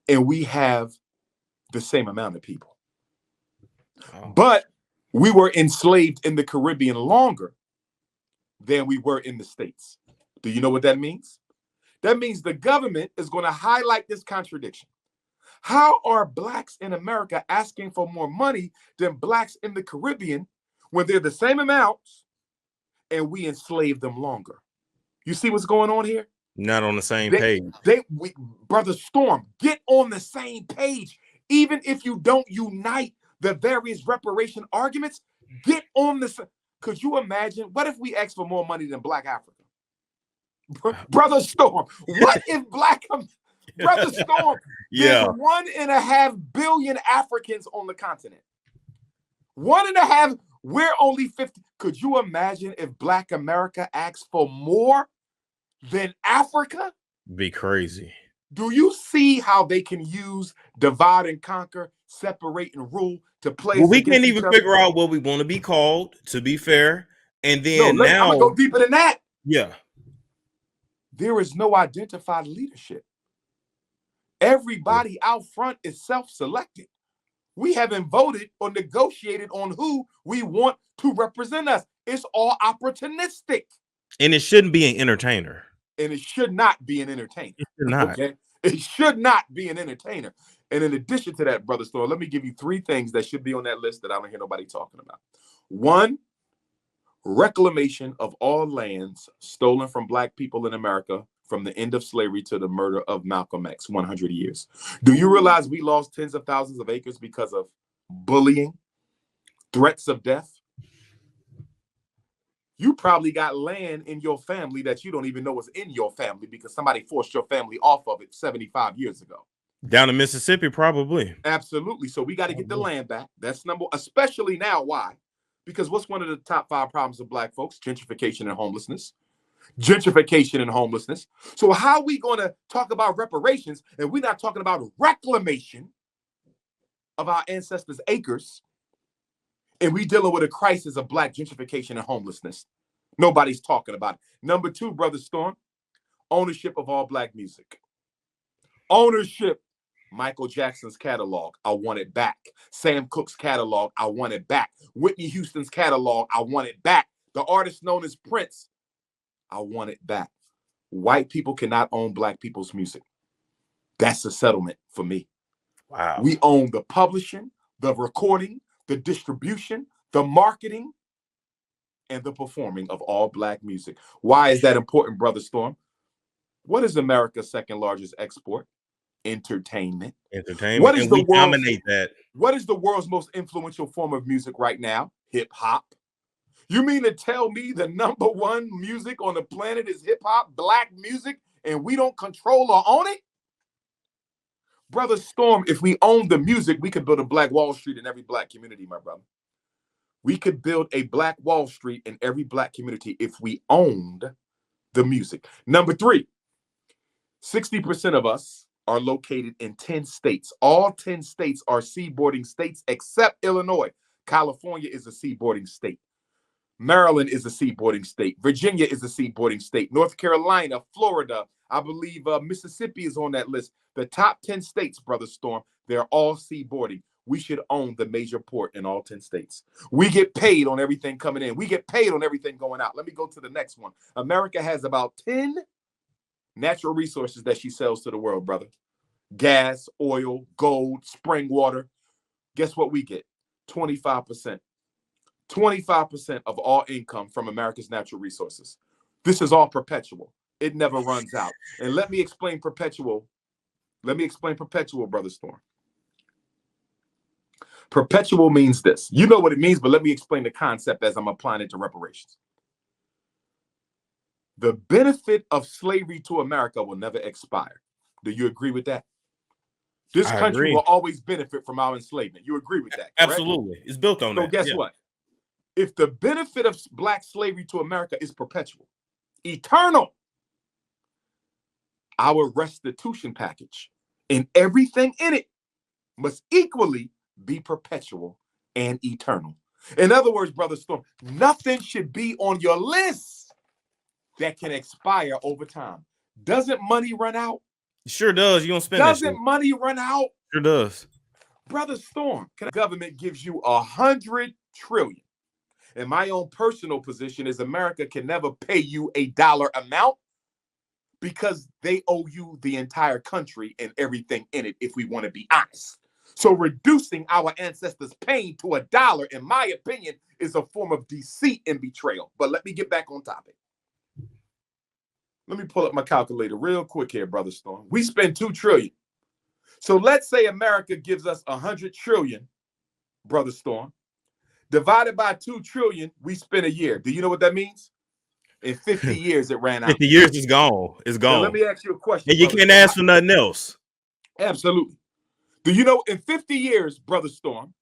and we have the same amount of people. Wow. But we were enslaved in the Caribbean longer than we were in the States. Do you know what that means? That means the government is going to highlight this contradiction. How are blacks in America asking for more money than blacks in the Caribbean when they're the same amounts and we enslaved them longer? You see what's going on here? Not on the same page. Brother Storm, get on the same page. Even if you don't unite the various reparation arguments, get on the same. Could you imagine? What if we asked for more money than Black Africa? Brother Storm, what if Brother Storm, Yeah. there's 1.5 billion Africans on the continent. 1.5, we're only 50. Could you imagine if Black America asked for more than Africa? Be crazy. Do you see how they can use divide and conquer, separate and rule to play? Well, we can't even figure out what we want to be called, to be fair. And then I'm gonna go deeper than that. Yeah. There is no identified leadership. Everybody out front is self-selected. We haven't voted or negotiated on who we want to represent us. It's all opportunistic. And it shouldn't be an entertainer. And it should not be an entertainer. It should not. Okay? It should not be an entertainer. And in addition to that, Brother Storm, let me give you 3 things that should be on that list that I don't hear nobody talking about. 1, reclamation of all lands stolen from Black people in America from the end of slavery to the murder of Malcolm X, 100 years. Do you realize we lost tens of thousands of acres because of bullying, threats of death? You probably got land in your family that you don't even know is in your family because somebody forced your family off of it 75 years ago. Down in Mississippi, probably. Absolutely. So we got to get the land back. That's especially now. Why? Because what's one of the top 5 problems of Black folks? Gentrification and homelessness. Gentrification and homelessness. So how are we going to talk about reparations and we're not talking about reclamation of our ancestors' acres? And we dealing with a crisis of Black gentrification and homelessness. Nobody's talking about it. Number 2, Brother Storm, ownership of all Black music. Ownership. Michael Jackson's catalog, I want it back. Sam Cooke's catalog, I want it back. Whitney Houston's catalog, I want it back. The artist known as Prince, I want it back. White people cannot own Black people's music. That's a settlement for me. Wow. We own the publishing, the recording, the distribution, the marketing, and the performing of all Black music. Why is that important, Brother Storm? What is America's second largest export? Entertainment. What is we dominate that. What is the world's most influential form of music right now? Hip hop. You mean to tell me the number 1 music on the planet is hip hop, Black music, and we don't control or own it? Brother Storm, if we own the music, we could build a Black Wall Street in every Black community, my brother. We could build a Black Wall Street in every Black community if we owned the music. Number 3, 60% of us are located in 10 states. All 10 states are seaboarding states except Illinois. California is a seaboarding state. Maryland is a seaboarding state. Virginia is a seaboarding state. North Carolina, Florida, I believe Mississippi is on that list. The top 10 states, Brother Storm, they're all seaboarding. We should own the major port in all 10 states. We get paid on everything coming in. We get paid on everything going out. Let me go to the next one. America has about 10 natural resources that she sells to the world, brother. Gas, oil, gold, spring water. Guess what we get? 25%. 25% of all income from America's natural resources. This is all perpetual. It never runs out. And let me explain perpetual. Brother Storm. Perpetual means this. You know what it means, but let me explain the concept as I'm applying it to reparations. The benefit of slavery to America will never expire. Do you agree with that? This country will always benefit from our enslavement. You agree with that, correct? Absolutely. It's built on that. So guess what? If the benefit of Black slavery to America is perpetual, eternal, our restitution package and everything in it must equally be perpetual and eternal. In other words, Brother Storm, nothing should be on your list that can expire over time. Doesn't money run out? Sure does. You don't spend that shit. Doesn't money run out? Sure does. Brother Storm, the government gives you 100 trillion. And my own personal position is America can never pay you a dollar amount because they owe you the entire country and everything in it, if we want to be honest. So reducing our ancestors' pain to a dollar, in my opinion, is a form of deceit and betrayal. But let me get back on topic. Let me pull up my calculator real quick here, Brother Storm. We spend 2 trillion. So let's say America gives us 100 trillion, Brother Storm. Divided by 2 trillion, we spend a year. Do you know what that means? In 50 years, it ran out. 50 years is gone. It's gone. Now, let me ask you a question. And you can't ask for nothing else. Absolutely. Do you know in 50 years, Brother Storm,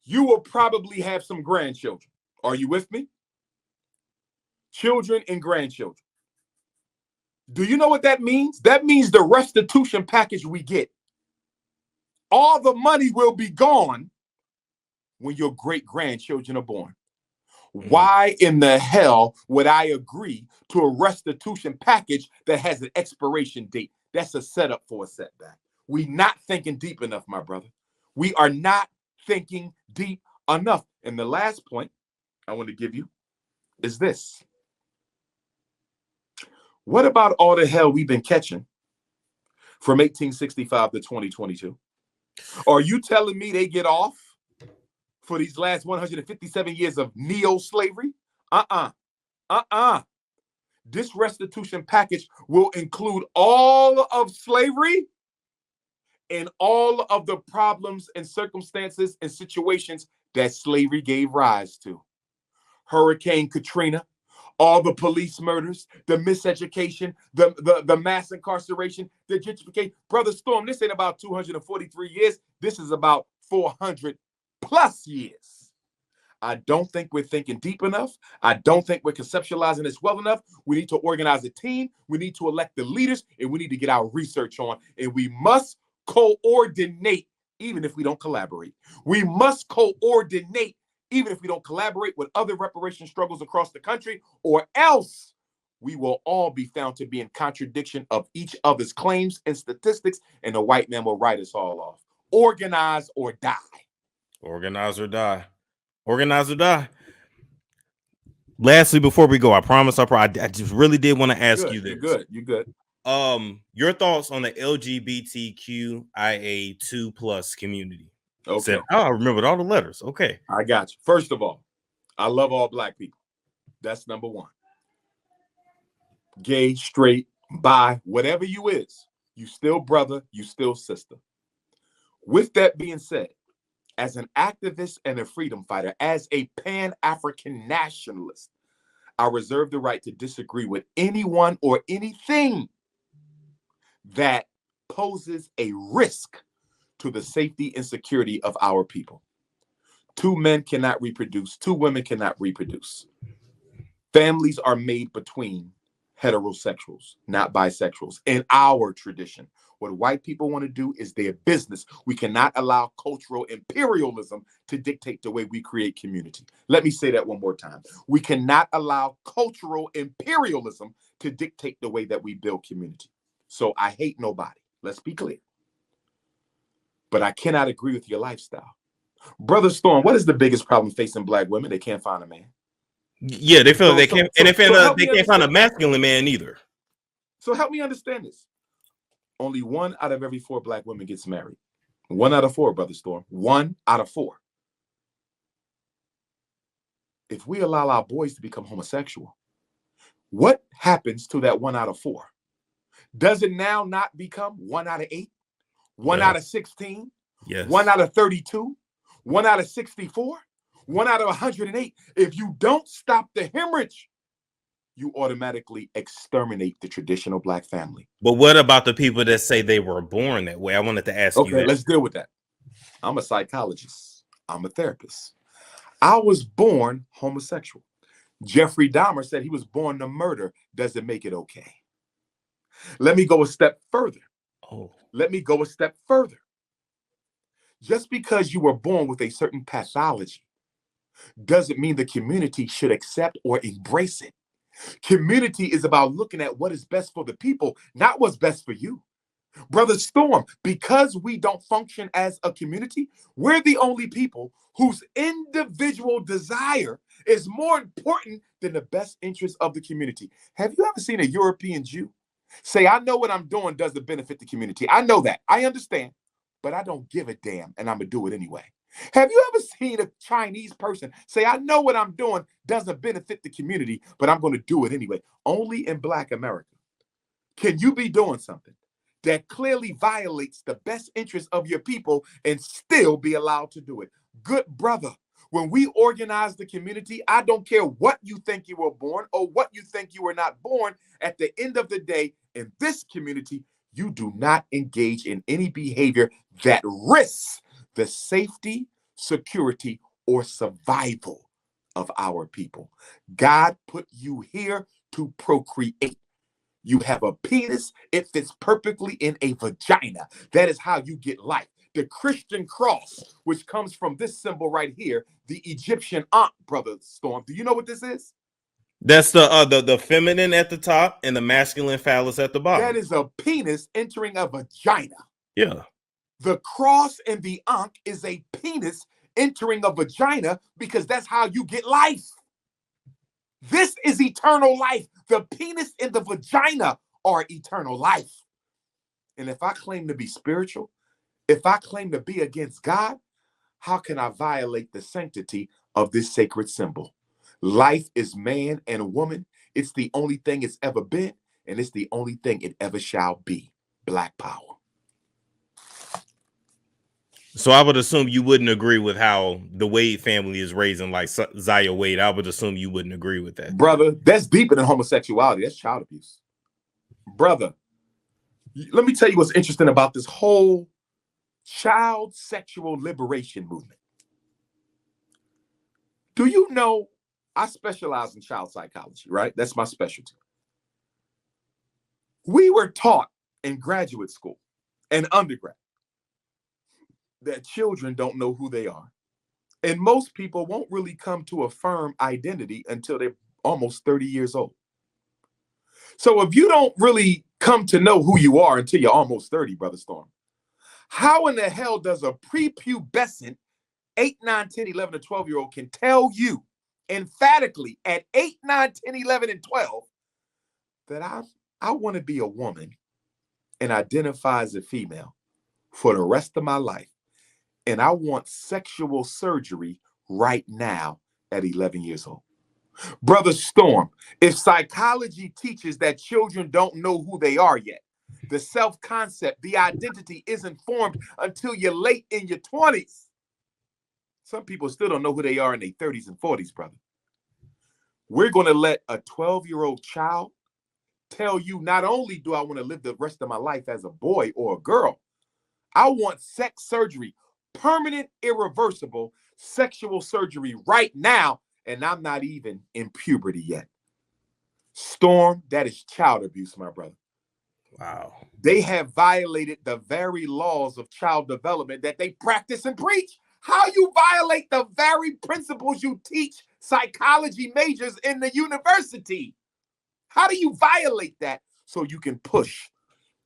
you will probably have some grandchildren. Are you with me? Children and grandchildren. Do you know what that means? That means the restitution package we get. All the money will be gone when your great-grandchildren are born. Why in the hell would I agree to a restitution package that has an expiration date? That's a setup for a setback. We're not thinking deep enough, my brother. We are not thinking deep enough. And the last point I want to give you is this. What about all the hell we've been catching from 1865 to 2022? Are you telling me they get off for these last 157 years of neo-slavery? This restitution package will include all of slavery and all of the problems and circumstances and situations that slavery gave rise to. Hurricane Katrina, all the police murders, the miseducation, the mass incarceration, the gentrification. Brother Storm, this ain't about 243 years. This is about 400 plus years. I don't think we're thinking deep enough. I don't think we're conceptualizing this well enough. We need to organize a team. We need to elect the leaders, and we need to get our research on. And we must coordinate, even if we don't collaborate. We must coordinate, even if we don't collaborate with other reparation struggles across the country, or else we will all be found to be in contradiction of each other's claims and statistics, and the white man will write us all off. Organize or die. Organize or die. Organize or die. Lastly, before we go, I promise I just really did want to ask you this. You're good. Your thoughts on the LGBTQIA2+ community. Okay. I remembered all the letters. Okay. I got you. First of all, I love all black people. That's number one. Gay, straight, bi, whatever you is, you still brother, you still sister. With that being said, as an activist and a freedom fighter, as a Pan-African nationalist, I reserve the right to disagree with anyone or anything that poses a risk to the safety and security of our people. 2 men cannot reproduce. 2 women cannot reproduce. Families are made between heterosexuals, not bisexuals. In our tradition, what white people want to do is their business. We cannot allow cultural imperialism to dictate the way we create community. Let me say that one more time. We cannot allow cultural imperialism to dictate the way that we build community. So I hate nobody. Let's be clear. But I cannot agree with your lifestyle. Brother Storm, what is the biggest problem facing black women? They can't find a man. Yeah, they feel they can't, and they can't find a masculine man either. So help me understand this. Only 1 out of every 4 black women gets married. 1 out of 4, Brother Storm. 1 out of 4. If we allow our boys to become homosexual, what happens to that 1 out of 4? Does it now not become 1 out of 8? 1 out of 16? Yes. 1 out of 32? 1 out of 64? 1 out of 108? If you don't stop the hemorrhage, you automatically exterminate the traditional black family. But what about the people that say they were born that way? I wanted to ask you that. Okay, let's deal with that. I'm a psychologist. I'm a therapist. I was born homosexual. Jeffrey Dahmer said he was born to murder. Does it make it okay? Let me go a step further. Let me go a step further. Just because you were born with a certain pathology doesn't mean the community should accept or embrace it. Community is about looking at what is best for the people, not what's best for you. Brother Storm, because we don't function as a community, we're the only people whose individual desire is more important than the best interest of the community. Have you ever seen a European Jew say, I know what I'm doing doesn't benefit the community? I know that. I understand, but I don't give a damn, and I'm going to do it anyway. Have you ever seen a Chinese person say, I know what I'm doing doesn't benefit the community, but I'm going to do it anyway? Only in Black America can you be doing something that clearly violates the best interest of your people and still be allowed to do it. Good brother, when we organize the community, I don't care what you think you were born or what you think you were not born. At the end of the day, in this community, you do not engage in any behavior that risks the safety, security, or survival of our people. God put you here to procreate. You have a penis, it fits perfectly in a vagina. That is how you get life. The Christian cross, which comes from this symbol right here, the Egyptian Ankh, Brother Storm. Do you know what this is? That's the feminine at the top and the masculine phallus at the bottom. That is a penis entering a vagina. Yeah. The cross and the Ankh is a penis entering a vagina because that's how you get life. This is eternal life. The penis and the vagina are eternal life. And if I claim to be spiritual, if I claim to be against God, how can I violate the sanctity of this sacred symbol? Life is man and woman. It's the only thing it's ever been, and it's the only thing it ever shall be. Black power. So I would assume you wouldn't agree with how the Wade family is raising like Zaya Wade. I would assume you wouldn't agree with that. Brother, that's deeper than homosexuality. That's child abuse. Brother, let me tell you what's interesting about this whole child sexual liberation movement. Do you know I specialize in child psychology, right? That's my specialty. We were taught in graduate school and undergrad that children don't know who they are. And most people won't really come to a firm identity until they're almost 30 years old. So if you don't really come to know who you are until you're almost 30, Brother Storm, how in the hell does a prepubescent 8, 9, 10, 11, or 12-year-old can tell you emphatically at 8, 9, 10, 11, and 12 that I want to be a woman and identify as a female for the rest of my life, and I want sexual surgery right now at 11 years old? Brother Storm, if psychology teaches that children don't know who they are yet, the self-concept, the identity isn't formed until you're late in your 20s. Some people still don't know who they are in their 30s and 40s, brother. We're going to let a 12-year-old child tell you, not only do I want to live the rest of my life as a boy or a girl, I want sex surgery, permanent, irreversible sexual surgery right now, and I'm not even in puberty yet. Storm, that is child abuse, my brother. Wow. They have violated the very laws of child development that they practice and preach. How you violate the very principles you teach psychology majors in the university? How do you violate that so you can push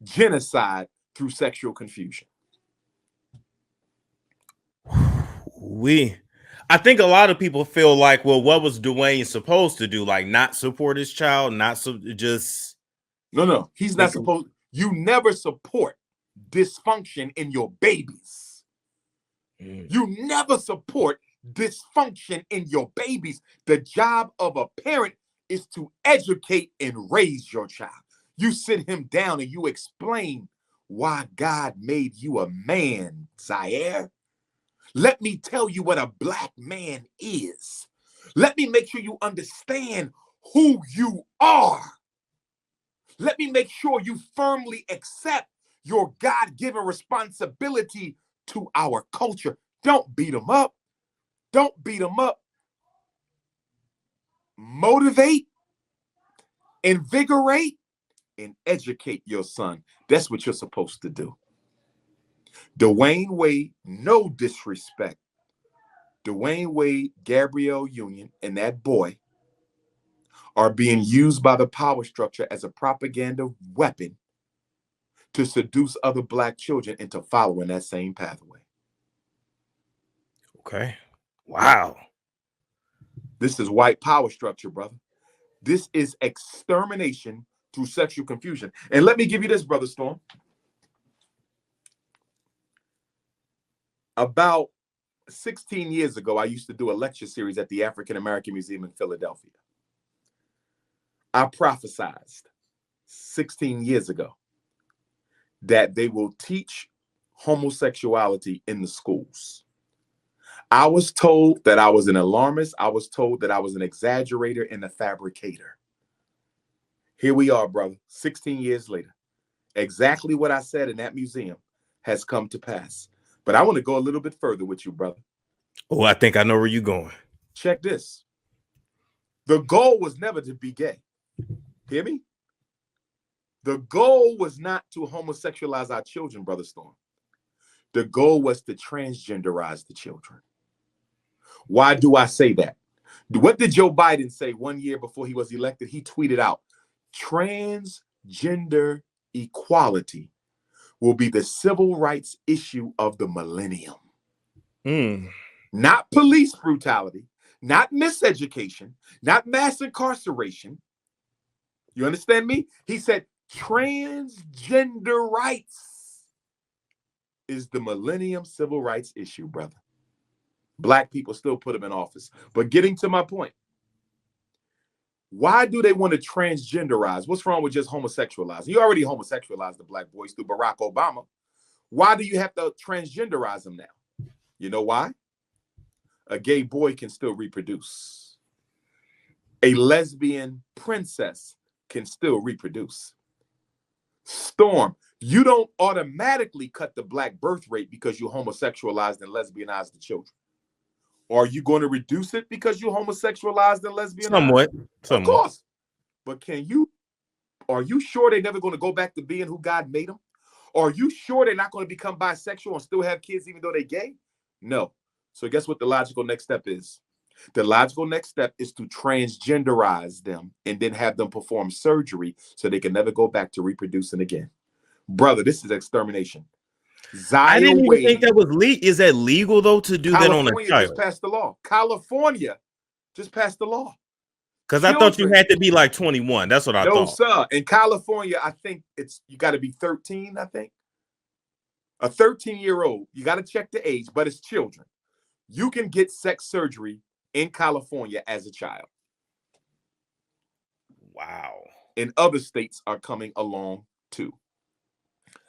genocide through sexual confusion? I think a lot of people feel like, well, what was Dwayne supposed to do? Like not support his child, just... No, he's not supposed. You never support dysfunction in your babies. You never support dysfunction in your babies. The job of a parent is to educate and raise your child. You sit him down and you explain why God made you a man, Zaire. Let me tell you what a black man is. Let me make sure you understand who you are. Let me make sure you firmly accept your God-given responsibility to our culture. Don't beat them up. Don't beat them up. Motivate, invigorate, and educate your son. That's what you're supposed to do. Dwayne Wade, no disrespect Dwayne Wade, Gabrielle Union, and that boy are being used by the power structure as a propaganda weapon to seduce other black children into following that same pathway. Okay. Wow. This is white power structure, brother. This is extermination through sexual confusion. And let me give you this, Brother Storm. About 16 years ago, I used to do a lecture series at the African American Museum in Philadelphia. I prophesied 16 years ago that they will teach homosexuality in the schools. I was told that I was an alarmist. I was told that I was an exaggerator and a fabricator. Here we are, brother, 16 years later. Exactly what I said in that museum has come to pass. But I want to go a little bit further with you, brother. Oh, I think I know where you're going. Check this. The goal was never to be gay. Hear me? The goal was not to homosexualize our children, Brother Storm. The goal was to transgenderize the children. Why do I say that? What did Joe Biden say 1 year before he was elected? He tweeted out, transgender equality will be the civil rights issue of the millennium. Not police brutality, not miseducation, not mass incarceration. You understand me? He said transgender rights is the millennium civil rights issue, brother. Black people still put him in office. But getting to my point, why do they want to transgenderize? What's wrong with just homosexualizing? You already homosexualized the black boys through Barack Obama. Why do you have to transgenderize them now? You know why? A gay boy can still reproduce. A lesbian princess can still reproduce. Storm, you don't automatically cut the black birth rate because you homosexualized and lesbianized the children. Are you going to reduce it because you homosexualized and lesbianized? Somewhat. Of course. But are you sure they're never going to go back to being who God made them? Are you sure they're not going to become bisexual and still have kids even though they're gay? No. So guess what the logical next step is? The logical next step is to transgenderize them and then have them perform surgery so they can never go back to reproducing again. Brother, this is extermination. I didn't even think that was legal. Is that legal though to do that on a child? Just passed the law. California just passed the law. Because I thought you had to be like 21. That's what I thought. No, sir. In California, I think you got to be 13, I think. A 13-year-old, you got to check the age, but it's children. You can get sex surgery in California as a child. Wow. And other states are coming along too.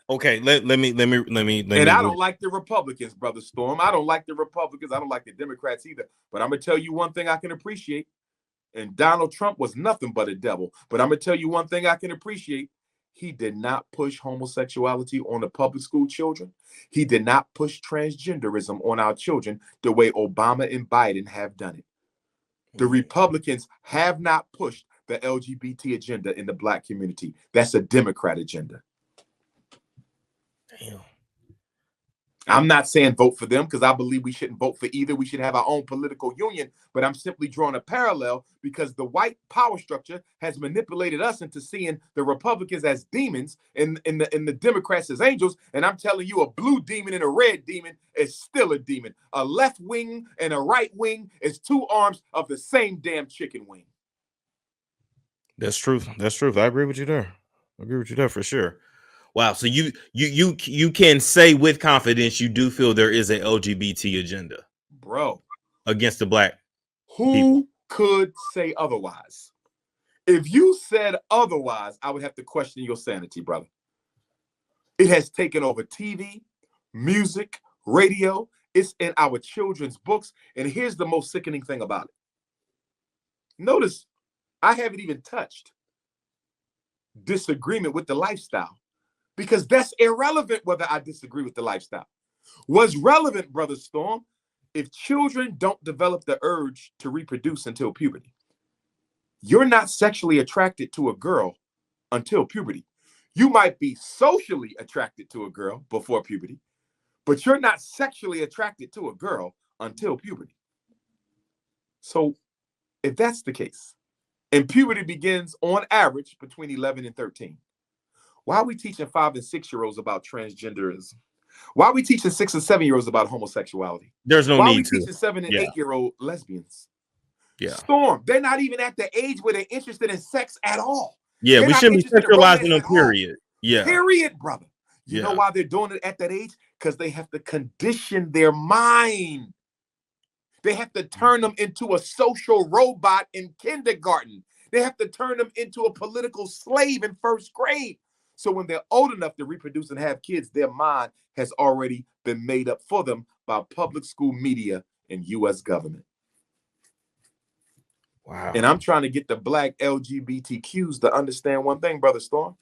Okay, let me. And I don't like the Republicans, Brother Storm. I don't like the Republicans. I don't like the Democrats either. But I'm going to tell you one thing I can appreciate. And Donald Trump was nothing but a devil. But I'm going to tell you one thing I can appreciate. He did not push homosexuality on the public school children. He did not push transgenderism on our children the way Obama and Biden have done it. The Republicans have not pushed the LGBT agenda in the black community. That's a Democrat agenda. Damn. I'm not saying vote for them because I believe we shouldn't vote for either. We should have our own political union, but I'm simply drawing a parallel because the white power structure has manipulated us into seeing the Republicans as demons and the Democrats as angels. And I'm telling you, a blue demon and a red demon is still a demon. A left wing and a right wing is two arms of the same damn chicken wing. That's true. That's true. I agree with you there. I agree with you there for sure. Wow. So you can say with confidence you do feel there is an LGBT agenda, bro, against the black. Who people could say otherwise? If you said otherwise, I would have to question your sanity, brother. It has taken over TV, music, radio. It's in our children's books. And here's the most sickening thing about it. Notice, I haven't even touched disagreement with the lifestyle because that's irrelevant whether I disagree with the lifestyle. What's relevant, Brother Storm, if children don't develop the urge to reproduce until puberty, you're not sexually attracted to a girl until puberty. You might be socially attracted to a girl before puberty, but you're not sexually attracted to a girl until puberty. So if that's the case, and puberty begins on average between 11 and 13, why are we teaching 5 and 6-year-olds about transgenderism? Why are we teaching 6 and 7-year-olds about homosexuality? There's no Why are need we to. teaching 7 and 8-year-old lesbians? Yeah. Storm, they're not even at the age where they're interested in sex at all. Yeah, They're we not shouldn't be interested in sexualizing romance them, at all. period. Yeah. Period, brother. You know Yeah. why they're doing it at that age? Because they have to condition their mind. They have to turn them into a social robot in kindergarten. They have to turn them into a political slave in 1st grade. So when they're old enough to reproduce and have kids, their mind has already been made up for them by public school media and U.S. government. Wow. And I'm trying to get the black LGBTQs to understand one thing, Brother Storm.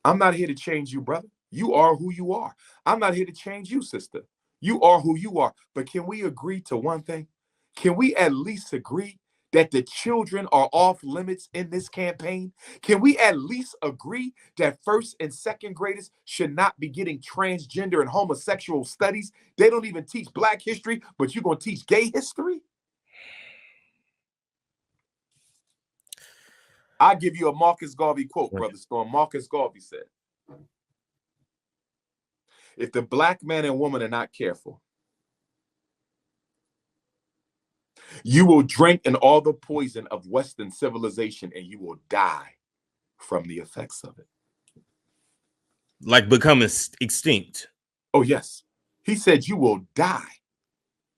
I'm not here to change you, brother. You are who you are. I'm not here to change you, sister. You are who you are. But can we agree to one thing? Can we at least agree that the children are off limits in this campaign? Can we at least agree that 1st and 2nd graders should not be getting transgender and homosexual studies? They don't even teach black history, but you're going to teach gay history? I'll give you a Marcus Garvey quote, Brother Storm. Marcus Garvey said, if the black man and woman are not careful, you will drink in all the poison of Western civilization and you will die from the effects of it. Like become extinct. Oh, yes. He said you will die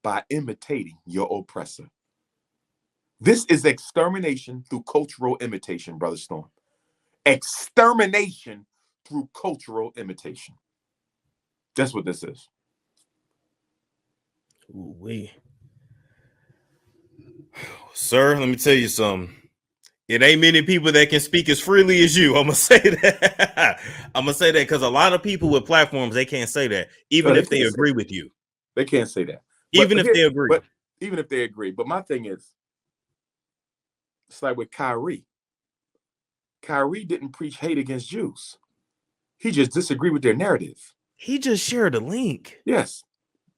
by imitating your oppressor. This is extermination through cultural imitation, Brother Storm. Extermination through cultural imitation. That's what this is. Ooh-wee. Sir, let me tell you something. It ain't many people that can speak as freely as you. I'm gonna say that. I'm gonna say that because a lot of people with platforms, they can't say that, even if they agree with you. They can't say that. Even if they agree. But even if they agree. But my thing is, it's like with Kyrie. Kyrie didn't preach hate against Jews. He just disagreed with their narrative. He just shared a link. Yes.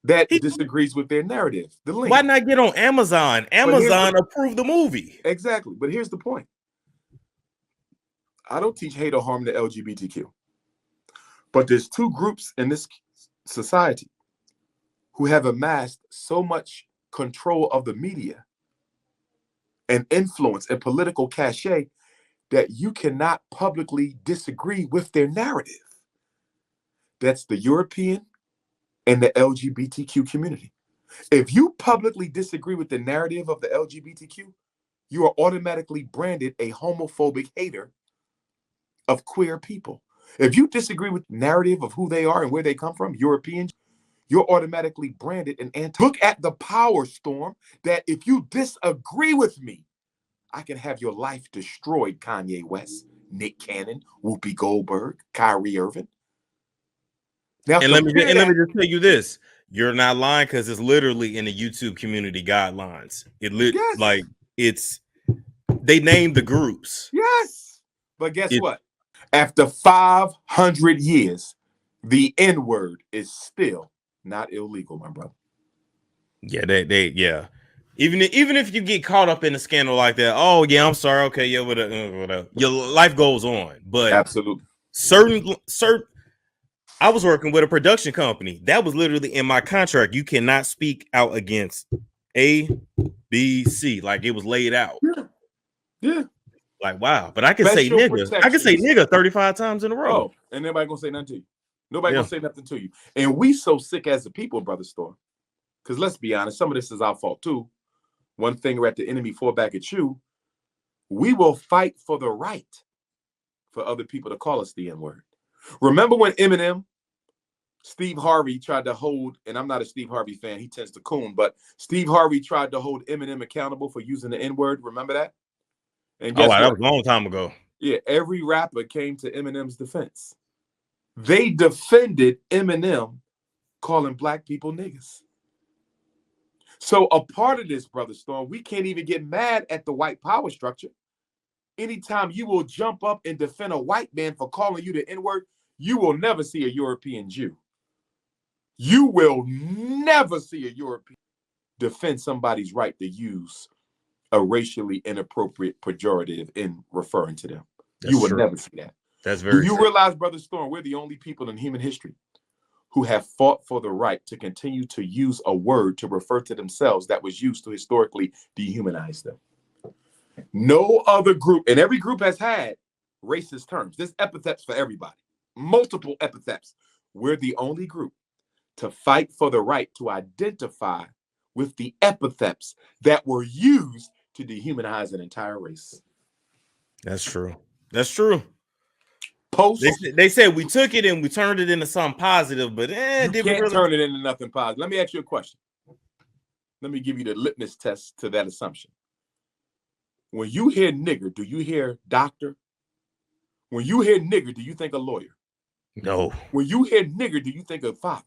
That disagrees with their narrative. The link. Why not get on Amazon? Amazon approved the movie. Exactly. But here's the point. I don't teach hate or harm to LGBTQ. But there's 2 groups in this society who have amassed so much control of the media and influence and political cachet that you cannot publicly disagree with their narrative. That's the European and the LGBTQ community. If you publicly disagree with the narrative of the LGBTQ, you are automatically branded a homophobic hater of queer people. If you disagree with the narrative of who they are and where they come from, Europeans, you're automatically branded an anti. Look at the power, Storm, that if you disagree with me, I can have your life destroyed, Kanye West, Nick Cannon, Whoopi Goldberg, Kyrie Irving. Now, and let me just tell you this. You're not lying because it's literally in the YouTube community guidelines. They named the groups. Yes. But guess what? After 500 years, the N-word is still not illegal, my brother. Yeah, yeah. Even if you get caught up in a scandal like that, oh yeah, I'm sorry. Okay, yeah, whatever. Your life goes on. But absolutely certain I was working with a production company. That was literally in my contract. You cannot speak out against A, B, C. Like it was laid out. Yeah. Like, wow. But I can say nigga. I can say nigga 35 times in a row. Oh, and nobody gonna say nothing to you. Nobody gonna say nothing to you. And we so sick as a people, Brother Storm. Because let's be honest, some of this is our fault too. One thing at the enemy fall back at you. We will fight for the right for other people to call us the N-word. Remember when Eminem, Steve Harvey tried to hold, and I'm not a Steve Harvey fan, he tends to coon, but Steve Harvey tried to hold Eminem accountable for using the N-word. Remember that? And guess what? That was a long time ago. Yeah, every rapper came to Eminem's defense. They defended Eminem calling black people niggas. So a part of this, Brother Storm, we can't even get mad at the white power structure. Anytime you will jump up and defend a white man for calling you the N-word, you will never see a European Jew. You will never see a European defend somebody's right to use a racially inappropriate pejorative in referring to them. That's you will true. never see that. That's very Do you true. realize, Brother Storm, we're the only people in human history who have fought for the right to continue to use a word to refer to themselves that was used to historically dehumanize them? No other group, and every group has had racist terms. There's epithets for everybody, multiple epithets. We're the only group to fight for the right to identify with the epithets that were used to dehumanize an entire race. That's true. That's true. Post, They said we took it and we turned it into something positive, but you did we can't really turn it into nothing positive. Let me ask you a question. Let me give you the litmus test to that assumption. When you hear nigger, do you hear doctor? When you hear nigger, do you think a lawyer? No. When you hear nigger, do you think of father?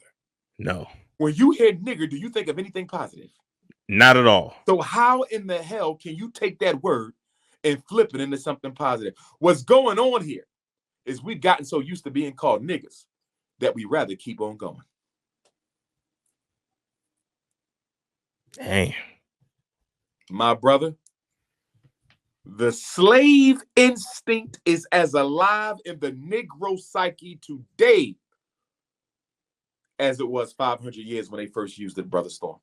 No. When you hear nigger, do you think of anything positive? Not at all. So how in the hell can you take that word and flip it into something positive? What's going on here is we've gotten so used to being called niggas that we rather keep on going. Dang. My brother, the slave instinct is as alive in the Negro psyche today as it was 500 years when they first used it, Brother Storm.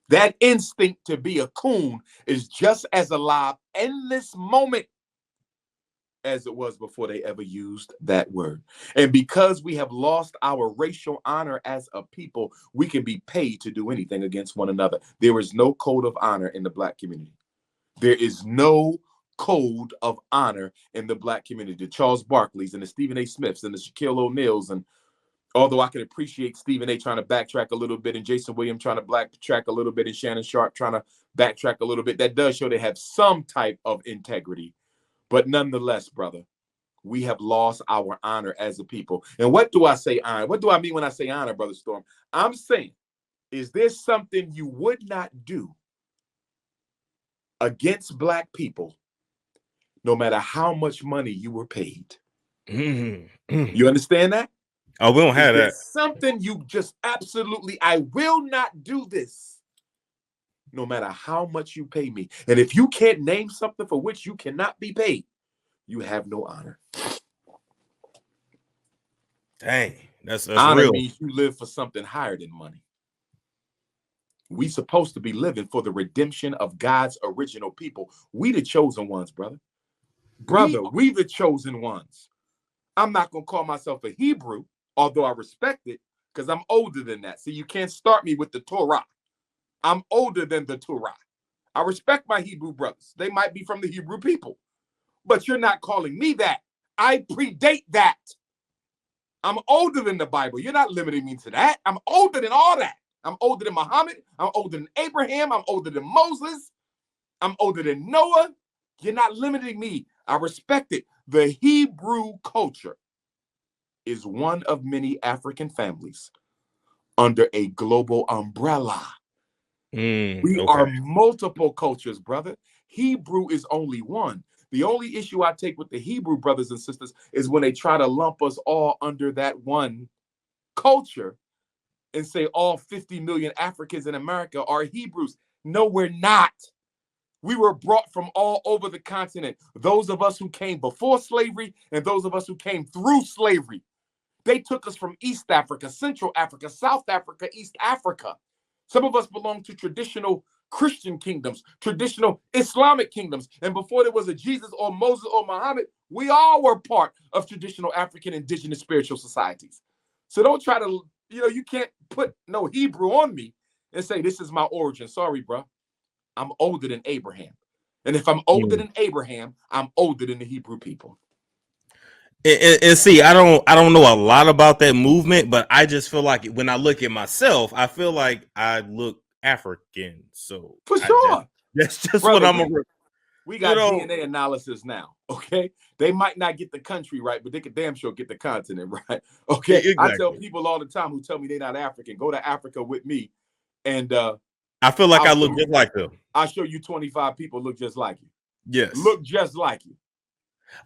That instinct to be a coon is just as alive in this moment as it was before they ever used that word. And because we have lost our racial honor as a people, we can be paid to do anything against one another. There is no code of honor in the Black community. There is no code of honor in the Black community. The Charles Barkleys and the Stephen A. Smiths and the Shaquille O'Neals, and although I can appreciate Stephen A. trying to backtrack a little bit and Jason Williams trying to backtrack a little bit and Shannon Sharp trying to backtrack a little bit, that does show they have some type of integrity. But nonetheless, brother, we have lost our honor as a people. And what do I say honor? What do I mean when I say honor, Brother Storm? I'm saying, is there something you would not do against Black people no matter how much money you were paid? You understand that? Oh, we don't have that. Something you just absolutely, I will not do this no matter how much you pay me. And if you can't name something for which you cannot be paid, you have no honor. Dang, that's honor real. Means you live for something higher than money. We supposed to be living for the redemption of God's original people. We the chosen ones, brother. We the chosen ones. I'm not going to call myself a Hebrew, although I respect it, because I'm older than that. See, you can't start me with the Torah. I'm older than the Torah. I respect my Hebrew brothers. They might be from the Hebrew people, but you're not calling me that. I predate that. I'm older than the Bible. You're not limiting me to that. I'm older than all that. I'm older than Muhammad. I'm older than Abraham. I'm older than Moses. I'm older than Noah. You're not limiting me. I respect it. The Hebrew culture is one of many African families under a global umbrella. We are multiple cultures, brother. Hebrew is only one. The only issue I take with the Hebrew brothers and sisters is when they try to lump us all under that one culture and say all 50 million Africans in America are Hebrews. No, we're not. We were brought from all over the continent. Those of us who came before slavery and those of us who came through slavery. They took us from East Africa, Central Africa, South Africa, East Africa. Some of us belong to traditional Christian kingdoms, traditional Islamic kingdoms. And before there was a Jesus or Moses or Muhammad, we all were part of traditional African indigenous spiritual societies. So don't try to, you can't put no Hebrew on me and say, this is my origin. Sorry, bro. I'm older than Abraham. And if I'm older than Abraham, I'm older than the Hebrew people. And see, I don't know a lot about that movement, but I just feel like when I look at myself, I feel like I look African. So for sure, that's just brother, what I'm. We got DNA analysis now. Okay, they might not get the country right, but they could damn sure get the continent right. Okay, exactly. I tell people all the time who tell me they're not African, go to Africa with me, and I feel like I look just like them. I'll show you 25 people look just like you. Yes, look just like you.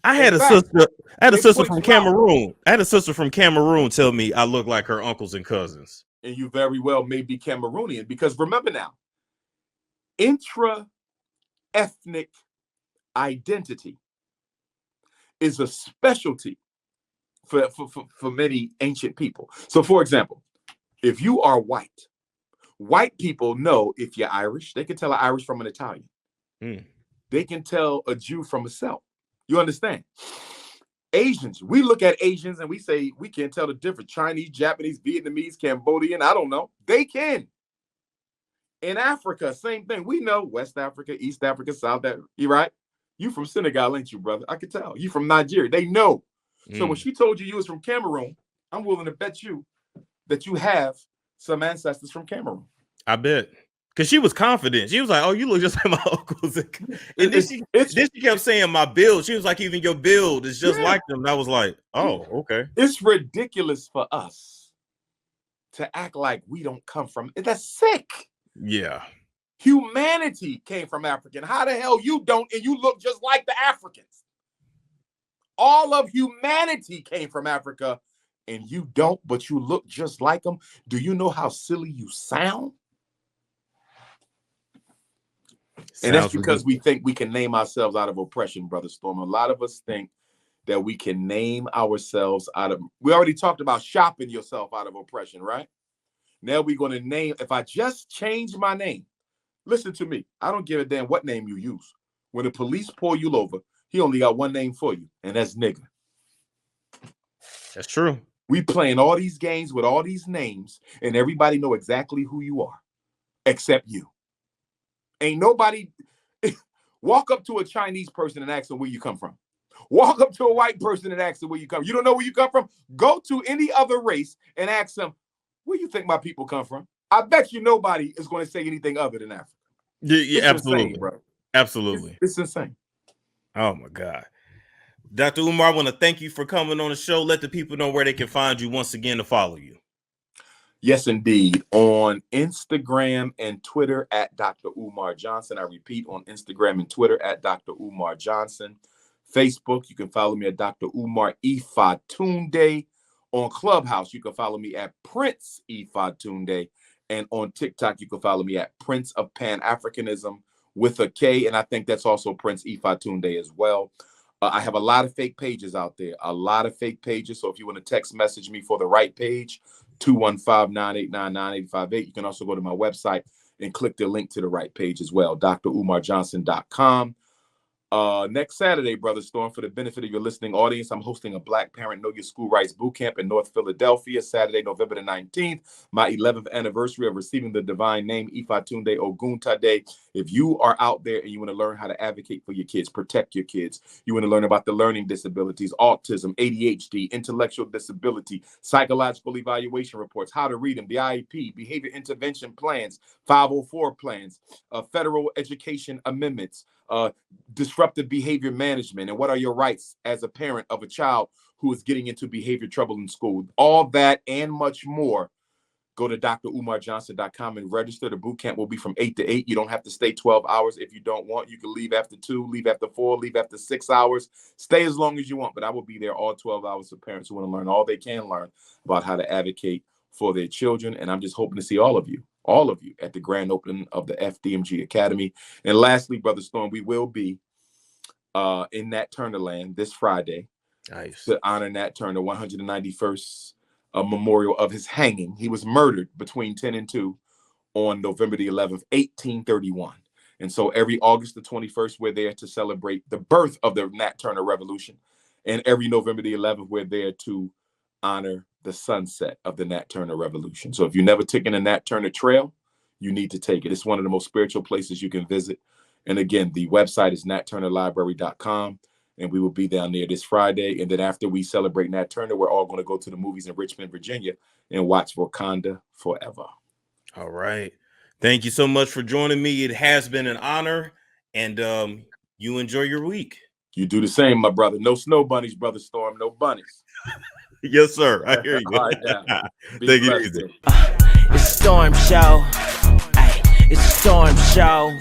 I had a sister from Cameroon. I had a sister from Cameroon tell me I look like her uncles and cousins. And you very well may be Cameroonian, because remember now, ethnic identity is a specialty for many ancient people. So, for example, if you are white people know if you're Irish. They can tell an Irish from an Italian. They can tell a Jew from a Celt. You understand? Asians, we look at Asians and we say we can't tell the difference. Chinese, Japanese, Vietnamese, Cambodian, I don't know. They can. In Africa, same thing. We know West Africa, East Africa, South Africa. You right? You from Senegal, ain't you, brother? I can tell. You from Nigeria. They know. So when she told you was from Cameroon, I'm willing to bet you that you have some ancestors from Cameroon. I bet. Because she was confident. She was like, oh, you look just like my uncles. And then she kept saying my build. She was like, even your build is just like them. And I was like, oh, okay. It's ridiculous for us to act like we don't come from. That's sick. Yeah. Humanity came from African. How the hell you don't and you look just like the Africans? All of humanity came from Africa and you don't, but you look just like them. Do you know how silly you sound? And that's because we think we can name ourselves out of oppression, Brother Storm. A lot of us think that we can name ourselves out of, we already talked about shopping yourself out of oppression, right? Now we're going to name, if I just change my name, listen to me. I don't give a damn what name you use. When the police pull you over, he only got one name for you, and that's nigga. That's true. We playing all these games with all these names, and everybody know exactly who you are, except you. Ain't nobody walk up to a Chinese person and ask them where you come from. Walk up to a white person and ask them where you come. You don't know where you come from? Go to any other race and ask them, where you think my people come from? I bet you nobody is going to say anything other than Africa. Yeah, absolutely, insane, bro. Absolutely. It's insane. Oh my God. Dr. Umar, I want to thank you for coming on the show. Let the people know where they can find you once again to follow you. Yes, indeed. On Instagram and Twitter at Dr. Umar Johnson. I repeat, on Instagram and Twitter at Dr. Umar Johnson. Facebook, you can follow me at Dr. Umar Ifatunde. On Clubhouse, you can follow me at Prince Ifatunde. And on TikTok, you can follow me at Prince of Pan-Africanism with a K. And I think that's also Prince Ifatunde as well. I have a lot of fake pages out there, a lot of fake pages. So if you want to text message me for the right page, 215-989-9858. You can also go to my website and click the link to the right page as well, drumarjohnson.com. Next Saturday, Brother Storm, for the benefit of your listening audience, I'm hosting a Black Parent Know Your School Rights Boot Camp in North Philadelphia, Saturday, November the 19th, my 11th anniversary of receiving the divine name, Ifatunde Oguntade. If you are out there and you want to learn how to advocate for your kids, protect your kids, you want to learn about the learning disabilities, autism, ADHD, intellectual disability, psychological evaluation reports, how to read them, the IEP, behavior intervention plans, 504 plans, federal education amendments, disruptive behavior management, and what are your rights as a parent of a child who is getting into behavior trouble in school. All that and much more. Go to drumarjohnson.com and register. The boot camp will be from 8 to 8. You don't have to stay 12 hours if you don't want. You can leave after 2, leave after 4, leave after 6 hours. Stay as long as you want, but I will be there all 12 hours for parents who want to learn all they can learn about how to advocate for their children. And I'm just hoping to see all of you at the grand opening of the FDMG Academy. And lastly, Brother Storm, we will be in Nat Turner land this Friday. Nice. To honor Nat Turner, 191st memorial of his hanging. He was murdered between 10 and 2 on November the 11th, 1831. And so every August the 21st, we're there to celebrate the birth of the Nat Turner Revolution. And every November the 11th, we're there to honor the sunset of the Nat Turner Revolution. So if you've never taken a Nat Turner trail, you need to take it. It's one of the most spiritual places you can visit. And again, the website is natturnerlibrary.com, and we will be down there this Friday. And then after we celebrate Nat Turner, we're all going to go to the movies in Richmond, Virginia, and watch Wakanda Forever. All right. Thank you so much for joining me. It has been an honor, and you enjoy your week. You do the same, my brother. No snow bunnies, Brother Storm. No bunnies. Yes, sir. I hear you. All right, Take it easy. It's a storm show. Ay, it's a storm show.